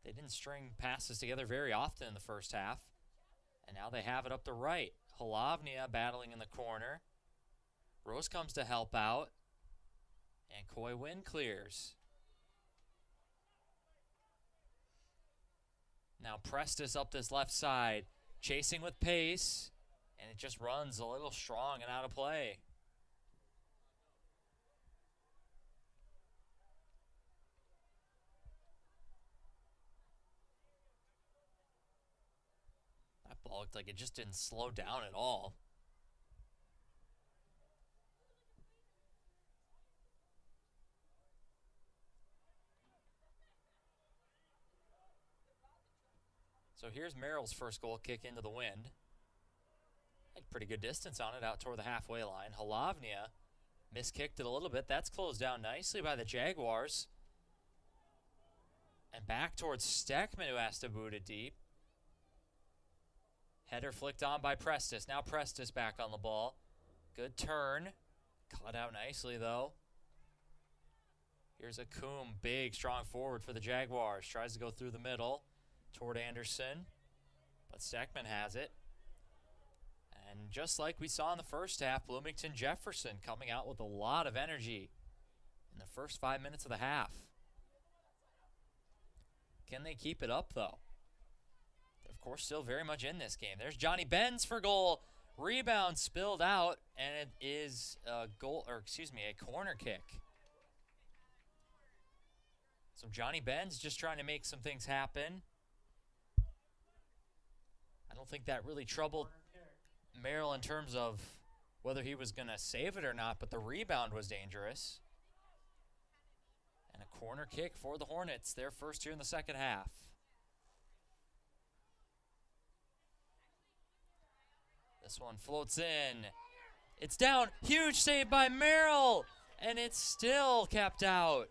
They didn't string passes together very often in the first half. And now they have it up the right. Halavnia battling in the corner. Rose comes to help out. And Coy Wynn clears. Now Prestis up this left side. Chasing with pace. And it just runs a little strong and out of play. That ball looked like it just didn't slow down at all. So here's Merrill's first goal kick into the wind. Had pretty good distance on it out toward the halfway line. Halavnia miskicked it a little bit. That's closed down nicely by the Jaguars. And back towards Steckman, who has to boot it deep. Header flicked on by Prestis. Now Prestis back on the ball. Good turn. Cut out nicely, though. Here's a Coombe, big, strong forward for the Jaguars. Tries to go through the middle toward Anderson, but Steckman has it. And just like we saw in the first half, Bloomington Jefferson coming out with a lot of energy in the first 5 minutes of the half. Can they keep it up, though? They're, of course, still very much in this game. There's Johnny Benz for goal. Rebound spilled out, and it is a corner kick. So Johnny Benz just trying to make some things happen. I don't think that really troubled Merrill in terms of whether he was going to save it or not, but the rebound was dangerous. And a corner kick for the Hornets, their first here in the second half. This one floats in. It's down. Huge save by Merrill, and it's still kept out.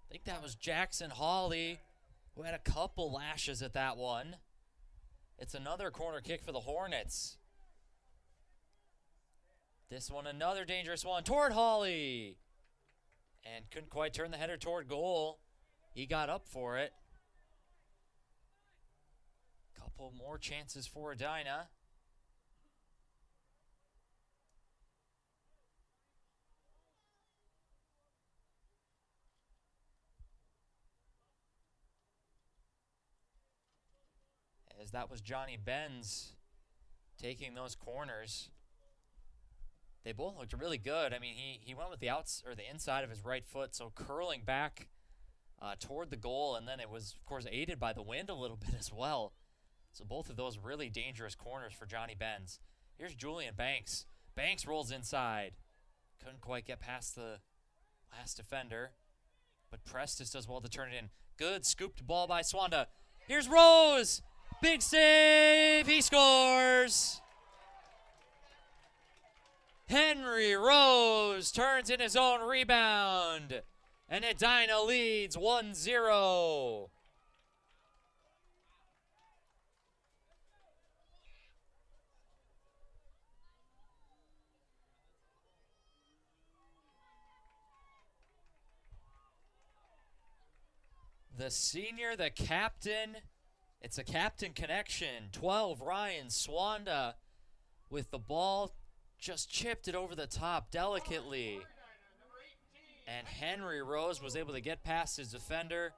I think that was Jackson Hawley, who had a couple lashes at that one. It's another corner kick for the Hornets. This one, another dangerous one toward Hawley. And couldn't quite turn the header toward goal. He got up for it. Couple more chances for Edina. As that was Johnny Benz taking those corners. They both looked really good. I mean, he went with the inside of his right foot, so curling back toward the goal, and then it was, of course, aided by the wind a little bit as well. So both of those really dangerous corners for Johnny Benz. Here's Julian Banks. Banks rolls inside. Couldn't quite get past the last defender, but Prestis does well to turn it in. Good scooped ball by Swanda. Here's Rose. Big save. He scores. Henry Rose turns in his own rebound, and Edina leads 1-0. The senior, the captain, it's a captain connection. 12, Ryan Swanda with the ball. Just chipped it over the top delicately. And Henry Rose was able to get past his defender.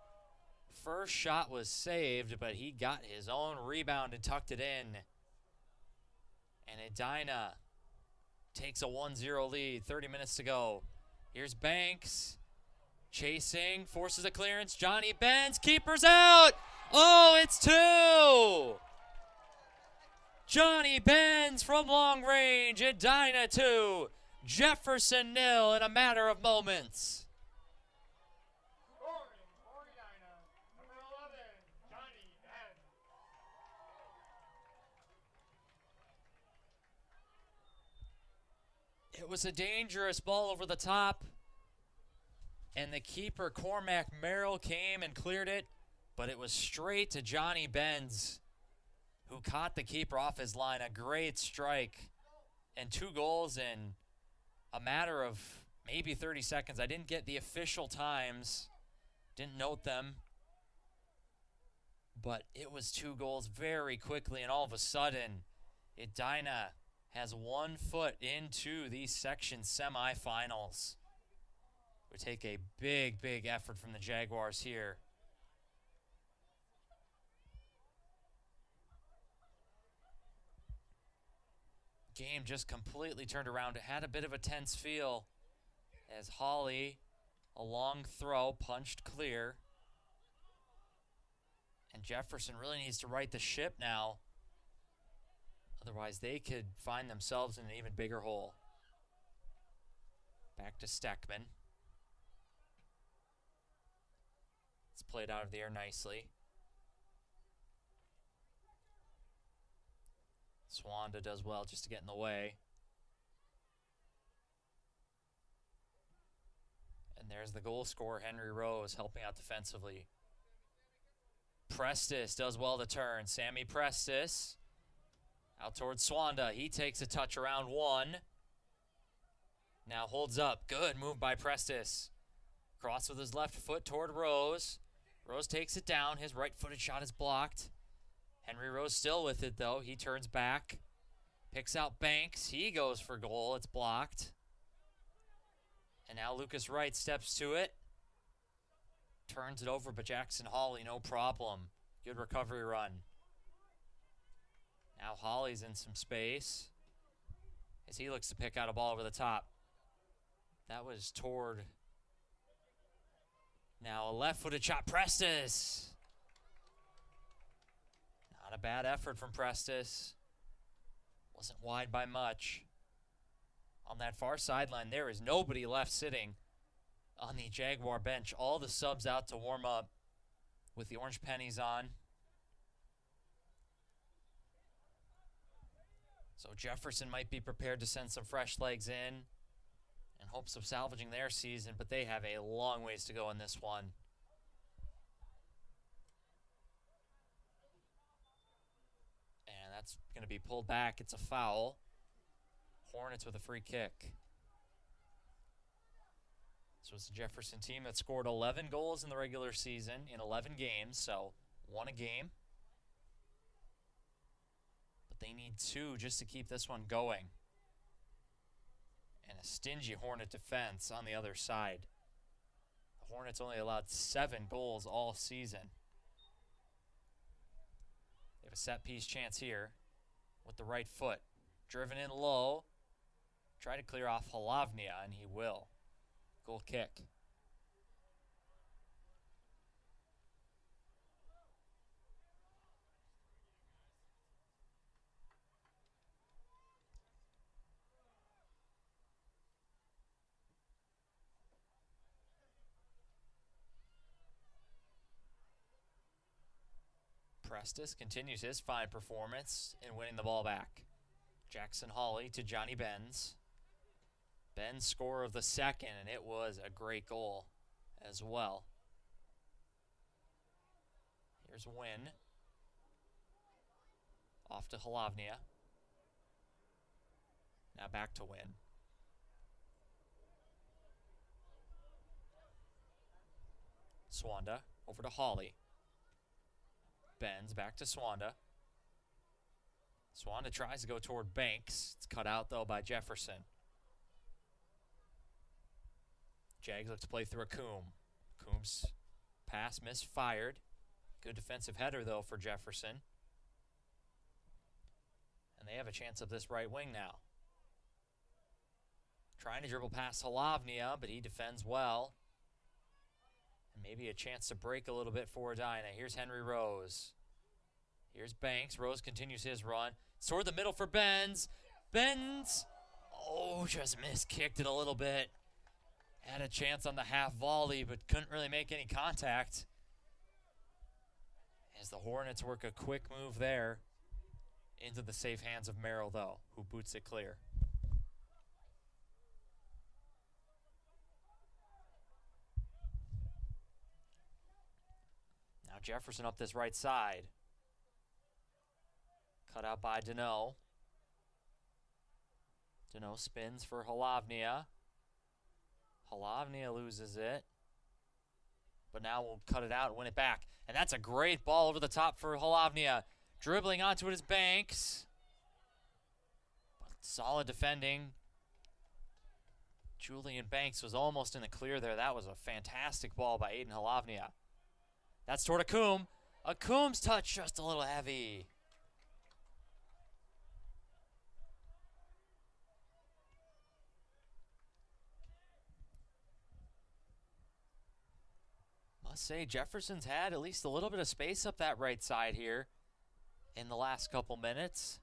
First shot was saved, but he got his own rebound and tucked it in. And Edina takes a 1-0 lead, 30 minutes to go. Here's Banks. Chasing, forces a clearance. Johnny Benz, keeper's out. Oh, it's two. Johnny Benz from long range, Edina 2, Jefferson 0 in a matter of moments. Scoring for Edina, number 11, Johnny Benz. It was a dangerous ball over the top, and the keeper, Cormac Merrill, came and cleared it, but it was straight to Johnny Benz, who caught the keeper off his line. A great strike, and 2 goals in a matter of maybe 30 seconds. I didn't get the official times, didn't note them, but it was 2 goals very quickly, and all of a sudden, Edina has 1 foot into these section semifinals. It would take a big, big effort from the Jaguars here. Game just completely turned around. It had a bit of a tense feel as Hawley, a long throw, punched clear. And Jefferson really needs to right the ship now. Otherwise, they could find themselves in an even bigger hole. Back to Steckman. It's played out of the air nicely. Swanda does well just to get in the way. And there's the goal scorer, Henry Rose, helping out defensively. Prestis does well to turn. Sammy Prestis Out towards Swanda. He takes a touch around one. Now holds up. Good move by Prestis. Cross with his left foot toward Rose. Rose takes it down. His right-footed shot is blocked. Henry Rose still with it, though. He turns back. Picks out Banks. He goes for goal. It's blocked. And now Lucas Wright steps to it. Turns it over, but Jackson Hawley, no problem. Good recovery run. Now Hawley's in some space as he looks to pick out a ball over the top. That was toward... Now a left-footed shot, Prestis. Not a bad effort from Prestis. Wasn't wide by much. On that far sideline, there is nobody left sitting on the Jaguar bench. All the subs out to warm up with the orange pennies on. So Jefferson might be prepared to send some fresh legs in in hopes of salvaging their season, but they have a long ways to go in this one. And that's going to be pulled back. It's a foul. Hornets with a free kick. So it's the Jefferson team that scored 11 goals in the regular season in 11 games, so won a game. But they need 2 just to keep this one going. And a stingy Hornet defense on the other side. The Hornets only allowed 7 goals all season. They have a set piece chance here with the right foot. Driven in low. Try to clear off Halavnia, and he will. Goal kick. Prestis continues his fine performance in winning the ball back. Jackson Hawley to Johnny Benz. Ben's score of the second, and it was a great goal as well. Here's Wynn. Off to Halavnia. Now back to Wynn. Swanda over to Hawley. Benz back to Swanda. Swanda tries to go toward Banks. It's cut out, though, by Jefferson. Jags look to play through a Coombe. Coombe's pass misfired. Good defensive header, though, for Jefferson. And they have a chance of this right wing now. Trying to dribble past Halavnia, but he defends well. And maybe a chance to break a little bit for Edina. Here's Henry Rose. Here's Banks. Rose continues his run. It's toward the middle for Benz. Benz! Oh, just miskicked it a little bit. Had a chance on the half volley, but couldn't really make any contact. As the Hornets work a quick move there into the safe hands of Merrill, though, who boots it clear. Now Jefferson up this right side. Cut out by Deneau. Deneau spins for Halavnia. Halavnia loses it. But now we'll cut it out and win it back. And that's a great ball over the top for Halavnia. Dribbling onto it is Banks. But solid defending. Julian Banks was almost in the clear there. That was a fantastic ball by Aiden Halavnia. That's toward Akoum. Akoum's touch just a little heavy. Must say Jefferson's had at least a little bit of space up that right side here in the last couple minutes.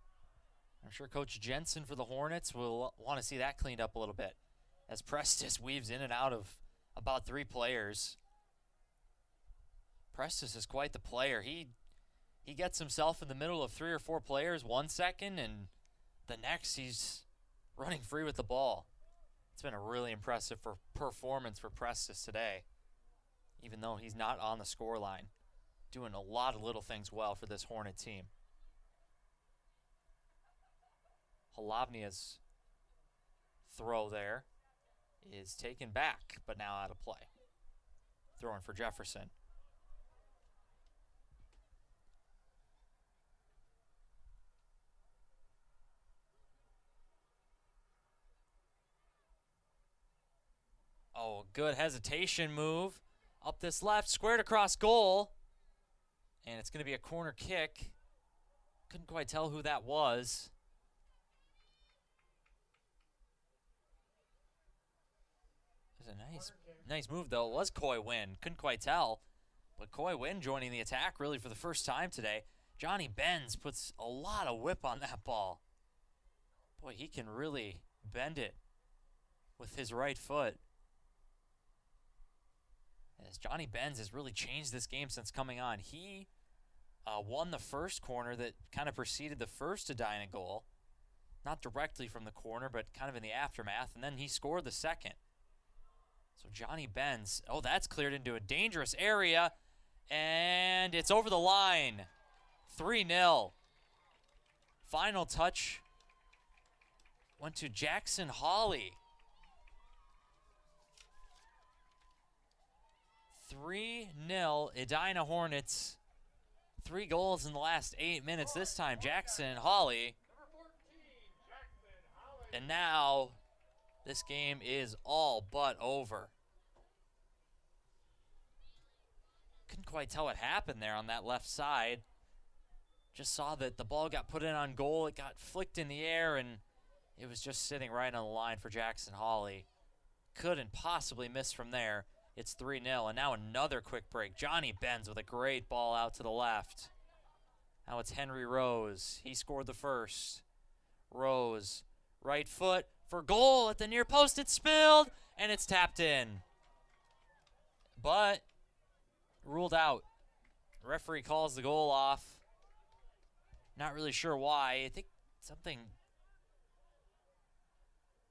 I'm sure Coach Jensen for the Hornets will want to see that cleaned up a little bit as Prestis weaves in and out of about 3 players. Prestis is quite the player. He gets himself in the middle of 3 or 4 players 1 second, and the next he's running free with the ball. It's been a really impressive performance for Prestis today, even though he's not on the score line. Doing a lot of little things well for this Hornet team. Halavnia's throw there is taken back, but now out of play. Throwing for Jefferson. Oh, good hesitation move. Up this left, squared across goal. And it's going to be a corner kick. Couldn't quite tell who that was. It was a nice move, though. It was Coy Wynn. Couldn't quite tell. But Coy Wynn joining the attack really for the first time today. Johnny Benz puts a lot of whip on that ball. Boy, he can really bend it with his right foot. As Johnny Benz has really changed this game since coming on. He won the first corner that kind of preceded the first Edina goal. Not directly from the corner, but kind of in the aftermath. And then he scored the second. So Johnny Benz, oh, that's cleared into a dangerous area. And it's over the line. 3-0. Final touch went to Jackson Hawley. 3-0 Edina Hornets. 3 goals in the last 8 minutes. This time Jackson Hawley. And now this game is all but over. Couldn't quite tell what happened there on that left side. Just saw that the ball got put in on goal. It got flicked in the air, and it was just sitting right on the line for Jackson Hawley. Couldn't possibly miss from there. It's 3-0, and now another quick break. Johnny Benz with a great ball out to the left. Now it's Henry Rose. He scored the first. Rose, right foot for goal at the near post. It's spilled, and it's tapped in. But ruled out. The referee calls the goal off. Not really sure why. I think something...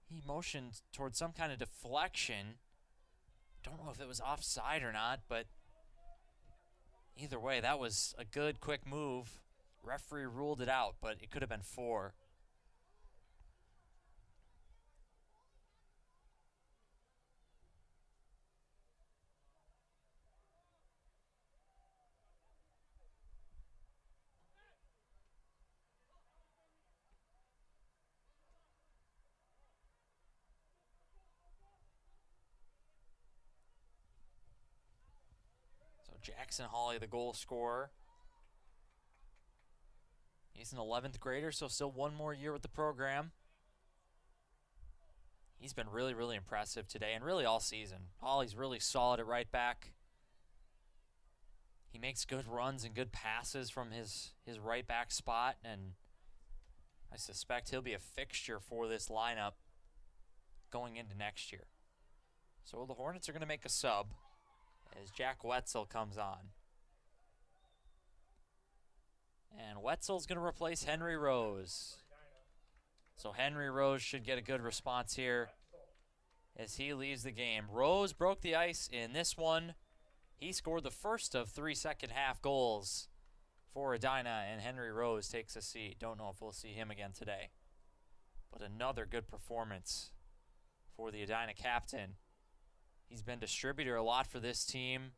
He motioned towards some kind of deflection. Don't know if it was offside or not, but either way, that was a good, quick move. Referee ruled it out, but it could have been 4. Jackson Hawley, the goal scorer. He's an 11th grader, so still 1 more year with the program. He's been really, really impressive today and really all season. Hawley's really solid at right back. He makes good runs and good passes from his right back spot, and I suspect he'll be a fixture for this lineup going into next year. So the Hornets are going to make a sub as Jack Wetzel comes on. And Wetzel's going to replace Henry Rose. So Henry Rose should get a good response here as he leaves the game. Rose broke the ice in this one. He scored the first of 3 second-half goals for Edina, and Henry Rose takes a seat. Don't know if we'll see him again today. But another good performance for the Edina captain. He's been distributor a lot for this team,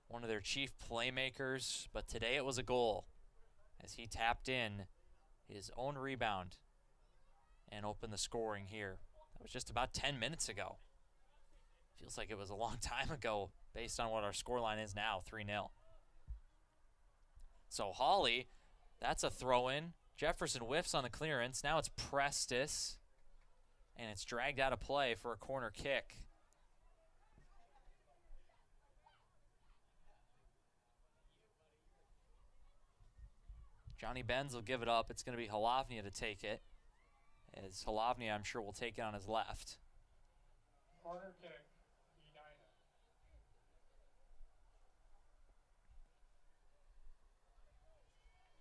one of their chief playmakers, but today it was a goal as he tapped in his own rebound and opened the scoring here. That was just about 10 minutes ago. Feels like it was a long time ago based on what our scoreline is now, 3-0. So Hawley, that's a throw-in. Jefferson whiffs on the clearance. Now it's Prestis, and it's dragged out of play for a corner kick. Johnny Benz will give it up. It's going to be Halavnia to take it. As Halavnia, I'm sure, will take it on his left. Corner kick, Edina.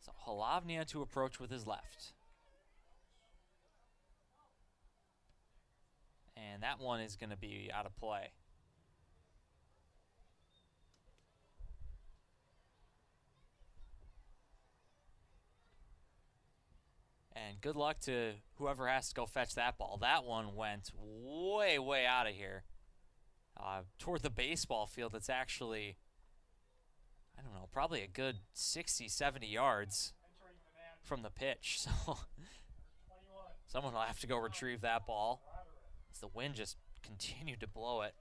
So Halavnia to approach with his left. And that one is going to be out of play. And And good luck to whoever has to go fetch that ball. That one went way, way out of here. Toward the baseball field, it's actually, I don't know, probably a good 60, 70 yards from the pitch. So someone will have to go retrieve that ball as the wind just continued to blow it.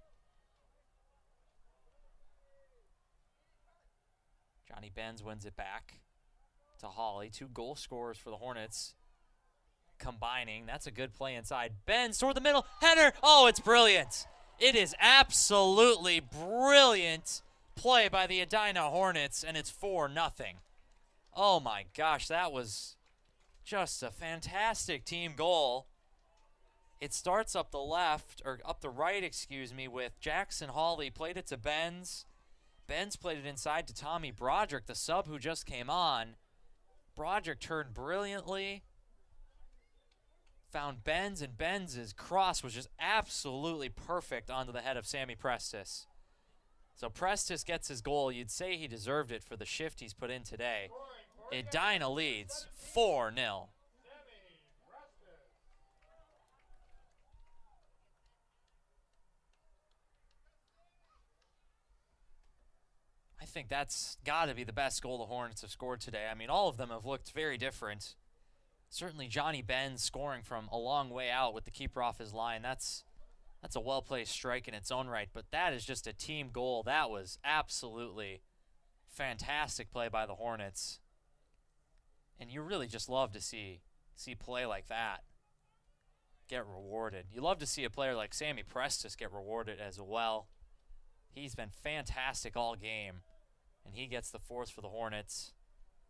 Johnny Benz wins it back to Hawley. 2 goal scorers for the Hornets combining. That's a good play inside. Benz toward the middle. Header. Oh, it's brilliant. It is absolutely brilliant play by the Edina Hornets, and it's 4-0. Oh my gosh, that was just a fantastic team goal. It starts up the left, or up the right, excuse me, with Jackson Hawley. Played it to Benz. Benz played it inside to Tommy Broderick, the sub who just came on. Broderick turned brilliantly, found Benz, and Benz's cross was just absolutely perfect onto the head of Sammy Prestis. So Prestis gets his goal. You'd say he deserved it for the shift he's put in today. Edina leads 4-0. I think that's got to be the best goal the Hornets have scored today. I mean, all of them have looked very different. Certainly Johnny Benz scoring from a long way out with the keeper off his line. That's a well-placed strike in its own right, but that is just a team goal. That was absolutely fantastic play by the Hornets. And you really just love to see play like that get rewarded. You love to see a player like Sammy Prestis get rewarded as well. He's been fantastic all game, and he gets the 4th for the Hornets,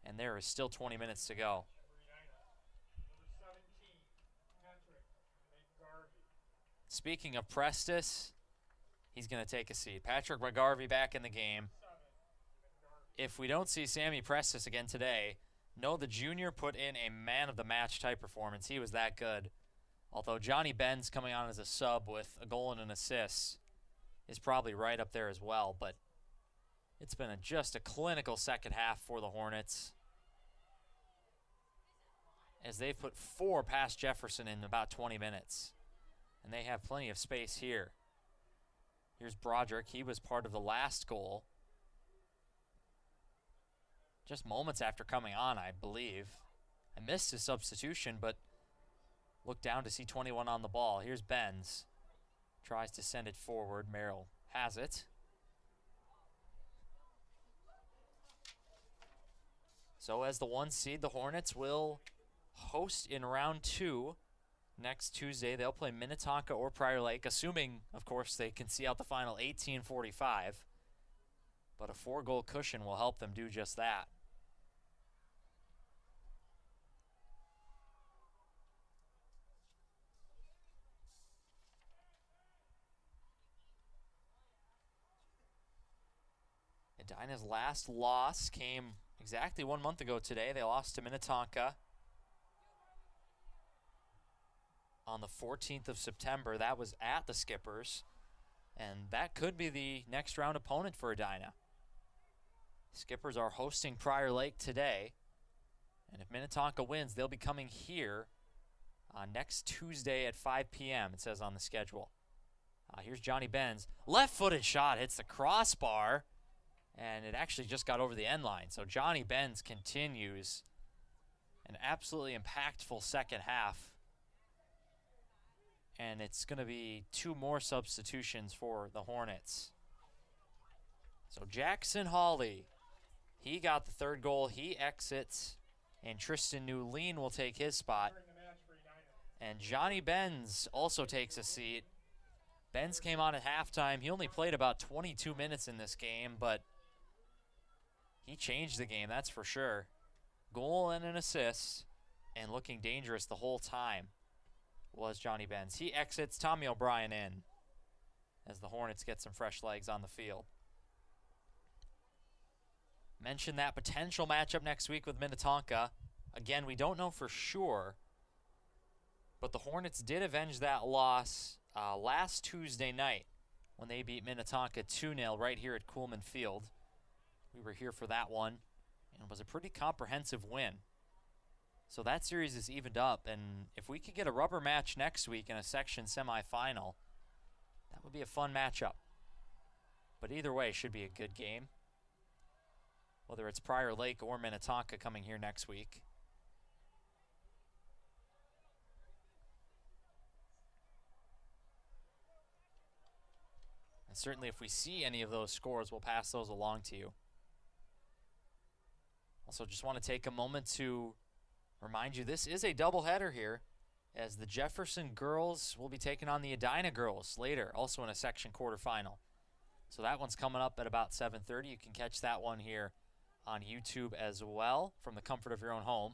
and there is still 20 minutes to go. Speaking of Prestis, he's going to take a seat. Patrick McGarvey back in the game. If we don't see Sammy Prestis again today, know the junior put in a man-of-the-match type performance. He was that good. Although Johnny Benz coming on as a sub with a goal and an assist is probably right up there as well. But it's been just a clinical second half for the Hornets, as they've put 4 past Jefferson in about 20 minutes. And they have plenty of space here. Here's Broderick. He was part of the last goal. Just moments after coming on, I believe. I missed his substitution, but looked down to see 21 on the ball. Here's Benz. Tries to send it forward. Merrill has it. So as the 1 seed, the Hornets will host in round 2. Next Tuesday, they'll play Minnetonka or Prior Lake, assuming, of course, they can see out the final 18-45. But a 4-goal cushion will help them do just that. Edina's last loss came exactly 1 month ago today. They lost to Minnetonka on the 14th of September. That was at the Skippers, and that could be the next round opponent for Edina. Skippers are hosting Prior Lake today, and if Minnetonka wins, they'll be coming here next Tuesday at 5 p.m., it says on the schedule. Here's Johnny Benz. Left-footed shot hits the crossbar, and it actually just got over the end line. So Johnny Benz continues an absolutely impactful second half. And it's going to be 2 more substitutions for the Hornets. So Jackson Hawley, he got the 3rd goal. He exits, and Tristan Newleen will take his spot. And Johnny Benz also takes a seat. Benz came on at halftime. He only played about 22 minutes in this game, but he changed the game, that's for sure. Goal and an assist, and looking dangerous the whole time was Johnny Benz. He exits, Tommy O'Brien in, as the Hornets get some fresh legs on the field. Mentioned that potential matchup next week with Minnetonka. Again, we don't know for sure, but the Hornets did avenge that loss last Tuesday night when they beat Minnetonka 2-0 right here at Coolman Field. We were here for that one, and it was a pretty comprehensive win. So that series is evened up, and if we could get a rubber match next week in a section semifinal, that would be a fun matchup. But either way, should be a good game, whether it's Prior Lake or Minnetonka coming here next week. And certainly if we see any of those scores, we'll pass those along to you. Also, just want to take a moment to remind you this is a doubleheader here, as the Jefferson girls will be taking on the Edina girls later, also in a section quarterfinal. So that one's coming up at about 7:30. You can catch that one here on YouTube as well from the comfort of your own home.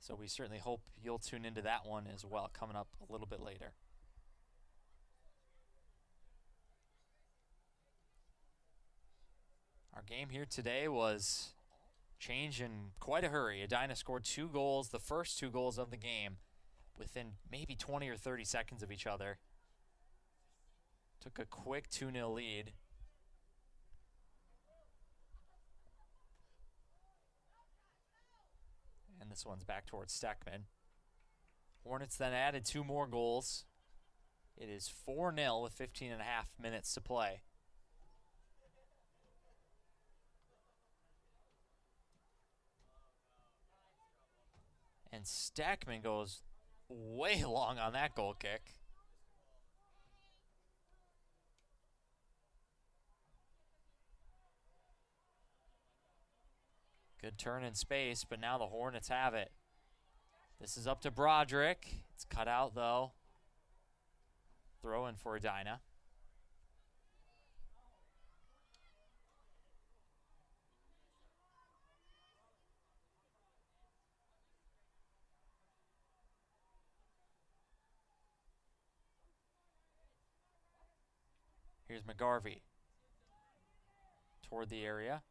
So we certainly hope you'll tune into that one as well, coming up a little bit later. Our game here today was changed in quite a hurry. Edina scored 2 goals, the first 2 goals of the game, within maybe 20 or 30 seconds of each other. Took a quick 2-0 lead. And this one's back towards Steckman. Hornets then added 2 more goals. It is 4-0 with 15.5 minutes to play. And Stackman goes way long on that goal kick. Good turn in space, but now the Hornets have it. This is up to Broderick. It's cut out, though. Throw in for Edina. Here's McGarvey toward the area.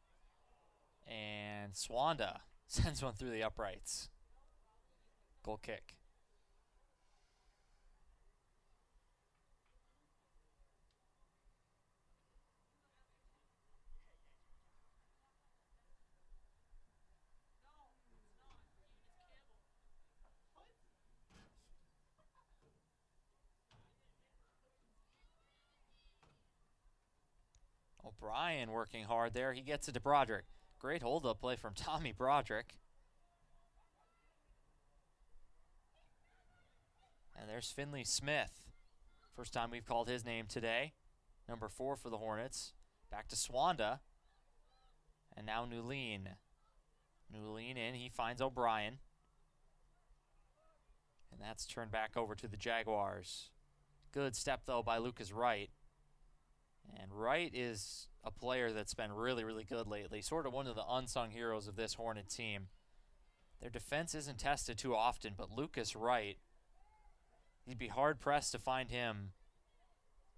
And Swanda sends one through the uprights. Goal kick. O'Brien working hard there. He gets it to Broderick. Great hold-up play from Tommy Broderick. And there's Finley Smith. First time we've called his name today. Number 4 for the Hornets. Back to Swanda. And now Newleen. Newleen in. He finds O'Brien. And that's turned back over to the Jaguars. Good step, though, by Lucas Wright. And Wright is a player that's been really, really good lately. Sort of one of the unsung heroes of this Hornet team. Their defense isn't tested too often, but Lucas Wright, you'd be hard-pressed to find him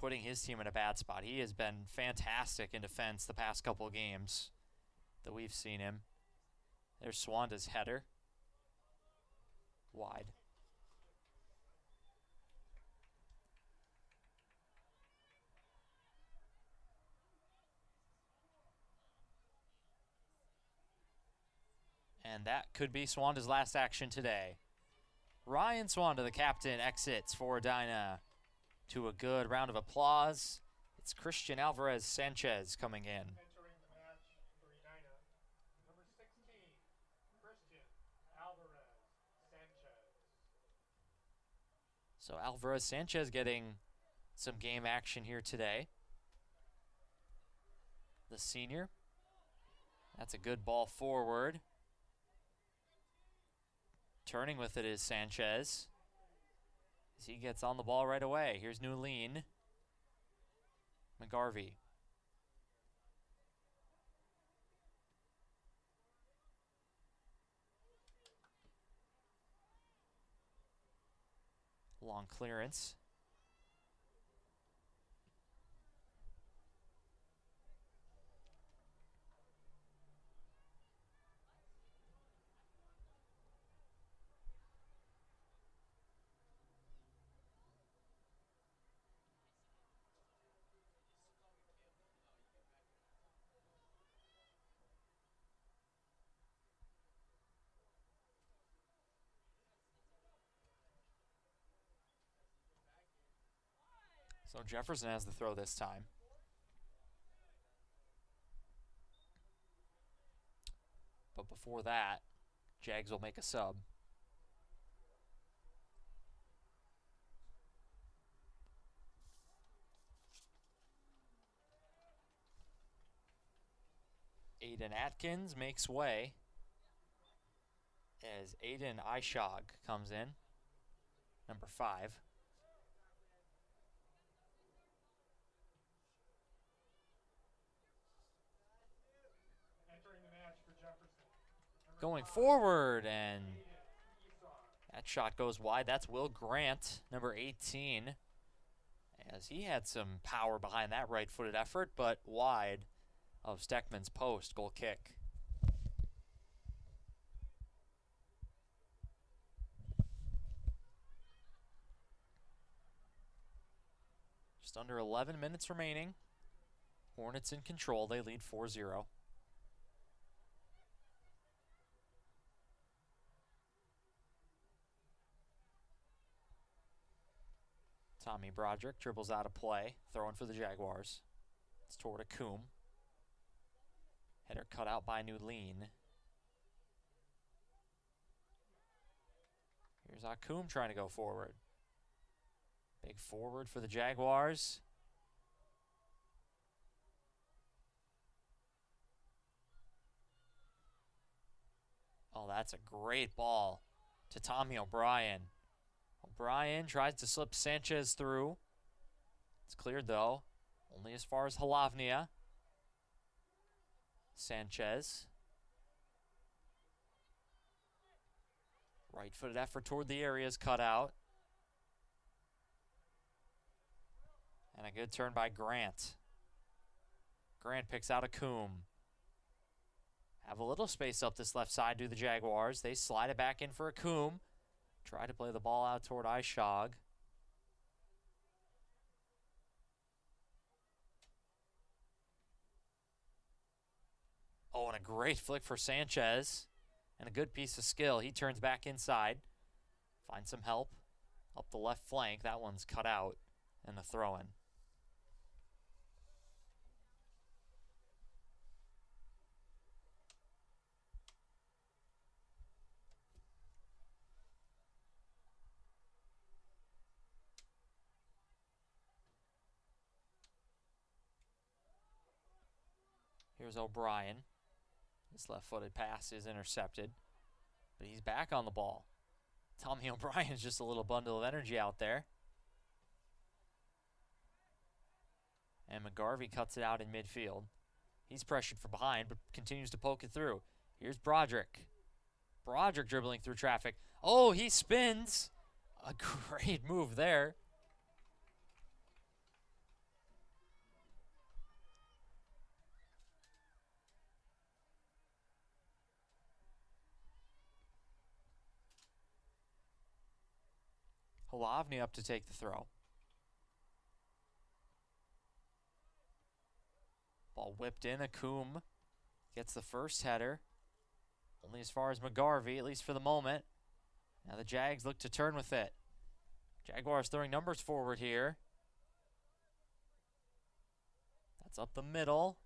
putting his team in a bad spot. He has been fantastic in defense the past couple of games that we've seen him. There's Swanda's header. Wide. And that could be Swanda's last action today. Ryan Swanda, the captain, exits for Edina to a good round of applause. It's Christian Alvarez Sanchez coming in. Entering the match for Edina, number 16, Christian Alvarez Sanchez. So Alvarez Sanchez getting some game action here today. The senior. That's a good ball forward. Turning with it is Sanchez. As he gets on the ball right away. Here's Newleen. McGarvey. Long clearance. So Jefferson has the throw this time. But before that, Jags will make a sub. Aiden Atkins makes way as Aiden Ishog comes in, number 5. Entering the match for Jefferson. Going forward, and that shot goes wide. That's Will Grant, number 18, as he had some power behind that right-footed effort, but wide of Steckman's post goal kick. Just under 11 minutes remaining. Hornets in control. They lead 4-0. Tommy Broderick dribbles out of play, throwing for the Jaguars. It's toward Akum. Header cut out by Newleen. Here's Akum trying to go forward. Big forward for the Jaguars. Oh, that's a great ball to Tommy O'Brien. O'Brien tries to slip Sanchez through. It's cleared, though. Only as far as Halavnia. Sanchez. Right-footed effort toward the area is cut out. And a good turn by Grant. Grant picks out Akum. Have a little space up this left side, do the Jaguars. They slide it back in for Akum. Try to play the ball out toward Ishog. Oh, and a great flick for Sanchez. And a good piece of skill. He turns back inside. Finds some help up the left flank. That one's cut out. And the throw-in. Here's O'Brien. His left-footed pass is intercepted, but he's back on the ball. Tommy O'Brien is just a little bundle of energy out there. And McGarvey cuts it out in midfield. He's pressured from behind, but continues to poke it through. Here's Broderick. Broderick dribbling through traffic. Oh, he spins. A great move there. Halavni up to take the throw. Ball whipped in. Akum gets the first header. Only as far as McGarvey, at least for the moment. Now the Jags look to turn with it. Jaguars throwing numbers forward here. That's up the middle.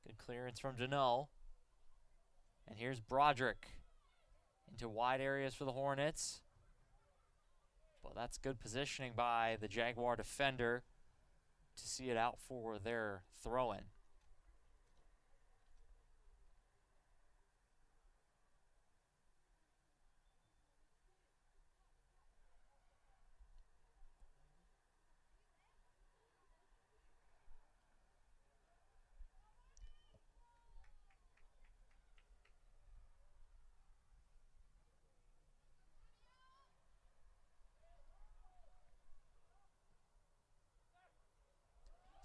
Good clearance from Deneau. And here's Broderick into wide areas for the Hornets. Well, that's good positioning by the Jaguar defender to see it out for their throw-in.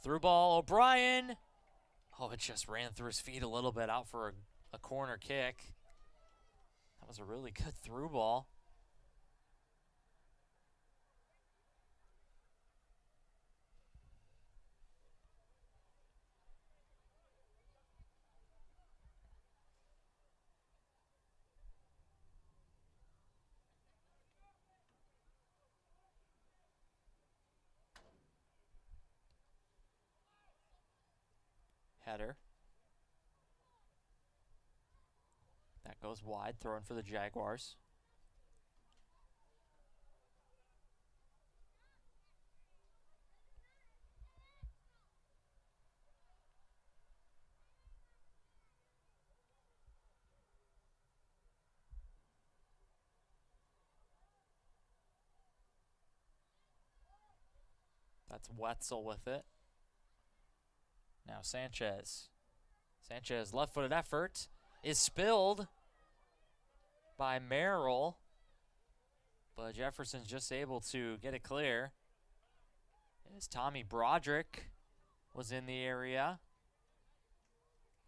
Through ball, O'Brien. Oh, it just ran through his feet a little bit, out for a corner kick. That was a really good through ball. Header. That goes wide, throwing for the Jaguars. That's Wetzel with it. Now Sanchez. Sanchez, left-footed effort is spilled by Merrill, but Jefferson's just able to get it clear. As Tommy Broderick was in the area.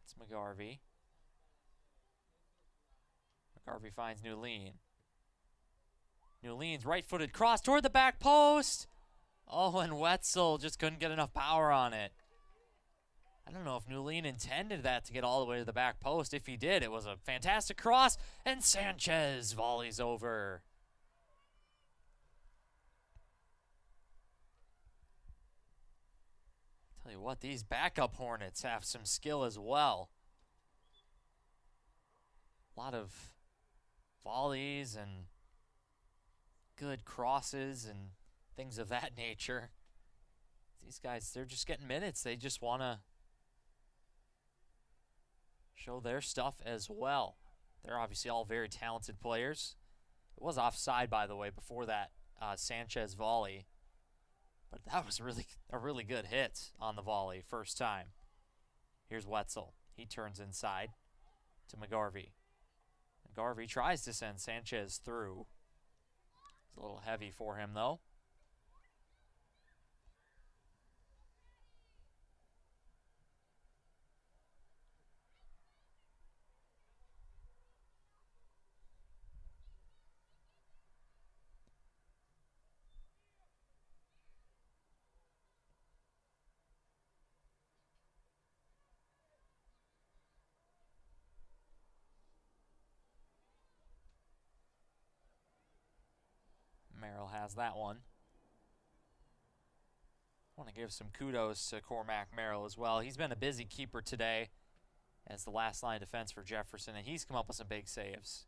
It's McGarvey. McGarvey finds Newleen. Newleen's right-footed cross toward the back post. Oh, and Wetzel just couldn't get enough power on it. I don't know if Newleen intended that to get all the way to the back post. If he did, it was a fantastic cross, and Sanchez volleys over. Tell you what, these backup Hornets have some skill as well. A lot of volleys and good crosses and things of that nature. These guys, they're just getting minutes. They just want to show their stuff as well. They're obviously all very talented players. It was offside, by the way, before that Sanchez volley. But that was a really good hit on the volley, first time. Here's Wetzel. He turns inside to McGarvey. McGarvey tries to send Sanchez through. It's a little heavy for him, though. Merrill has that one. I want to give some kudos to Cormac Merrill as well. He's been a busy keeper today as the last line of defense for Jefferson, and he's come up with some big saves.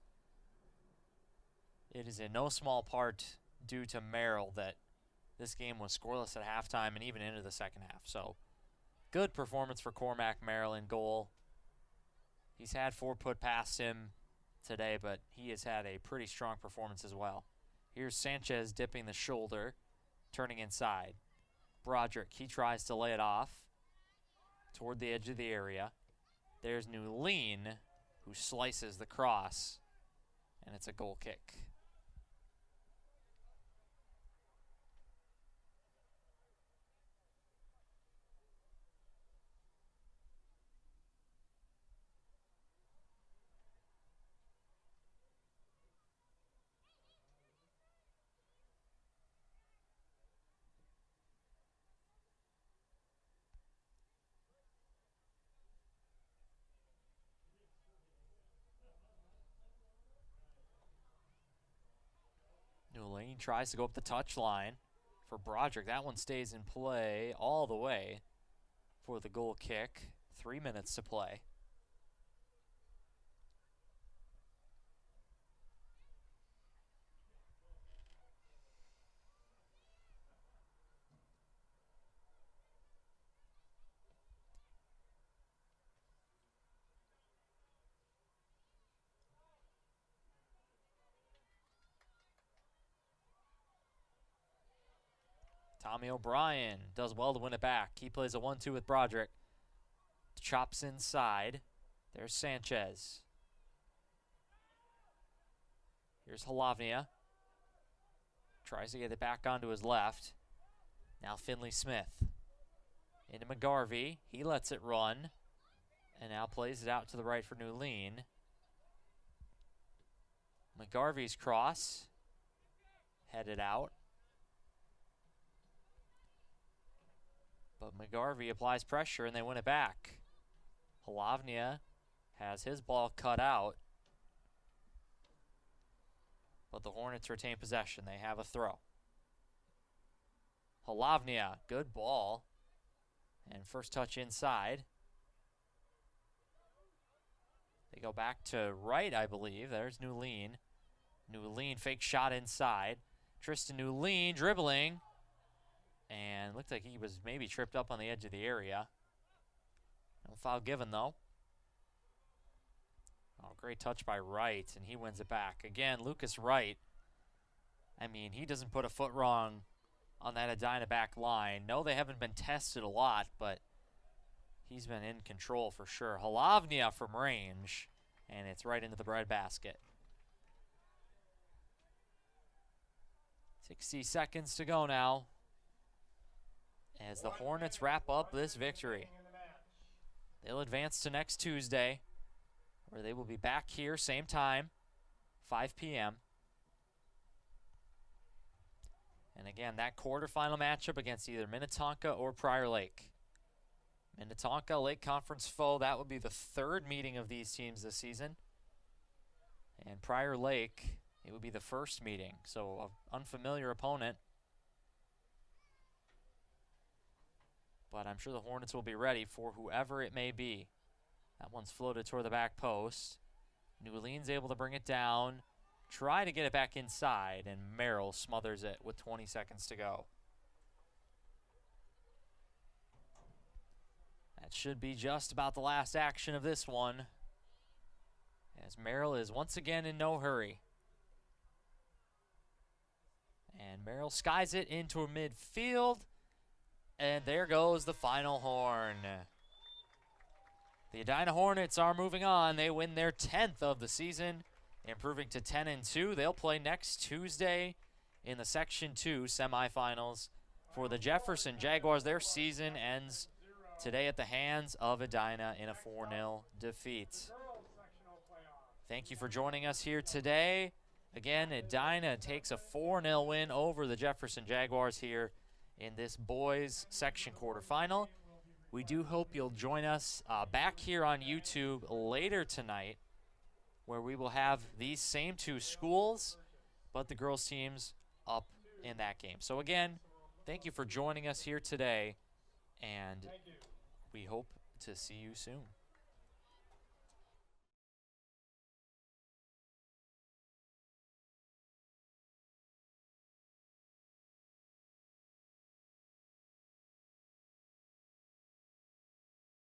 It is in no small part due to Merrill that this game was scoreless at halftime and even into the second half. So, good performance for Cormac Merrill in goal. He's had 4 put past him today, but he has had a pretty strong performance as well. Here's Sanchez dipping the shoulder, turning inside. Broderick, he tries to lay it off toward the edge of the area. There's Newleen, who slices the cross, and it's a goal kick. Newleen tries to go up the touch line for Broderick. That one stays in play all the way for the goal kick. 3 minutes to play. Tommy O'Brien does well to win it back. He plays a 1-2 with Broderick. Chops inside. There's Sanchez. Here's Halavnia. Tries to get it back onto his left. Now Finley Smith. Into McGarvey. He lets it run. And now plays it out to the right for Newleen. McGarvey's cross. Headed out. But McGarvey applies pressure and they win it back. Halavnia has his ball cut out. But the Hornets retain possession. They have a throw. Halavnia, good ball. And first touch inside. They go back to right, I believe. There's Newleen. Newleen, fake shot inside. Tristan Newleen dribbling. And looked like he was maybe tripped up on the edge of the area. No foul given, though. Oh, great touch by Wright, and he wins it back. Again, Lucas Wright. I mean, he doesn't put a foot wrong on that Edina back line. No, they haven't been tested a lot, but he's been in control for sure. Halavnia from range, and it's right into the breadbasket. 60 seconds to go now as the Hornets wrap up this victory. They'll advance to next Tuesday, where they will be back here, same time, 5 p.m. And again, that quarterfinal matchup against either Minnetonka or Prior Lake. Minnetonka, Lake Conference foe, that would be the third meeting of these teams this season. And Prior Lake, it would be the first meeting, so an unfamiliar opponent. But I'm sure the Hornets will be ready for whoever it may be. That one's floated toward the back post. Newleen's able to bring it down, try to get it back inside, and Merrill smothers it with 20 seconds to go. That should be just about the last action of this one, as Merrill is once again in no hurry. And Merrill skies it into midfield, and there goes the final horn. The Edina Hornets are moving on. They win their 10th of the season, improving to 10-2. They'll play next Tuesday in the Section 2 semifinals for the Jefferson Jaguars. Their season ends today at the hands of Edina in a 4-0 defeat. Thank you for joining us here today. Again, Edina takes a 4-0 win over the Jefferson Jaguars here in this boys section quarterfinal. We do hope you'll join us back here on YouTube later tonight, where we will have these same two schools, but the girls teams up in that game. So again, thank you for joining us here today, and we hope to see you soon.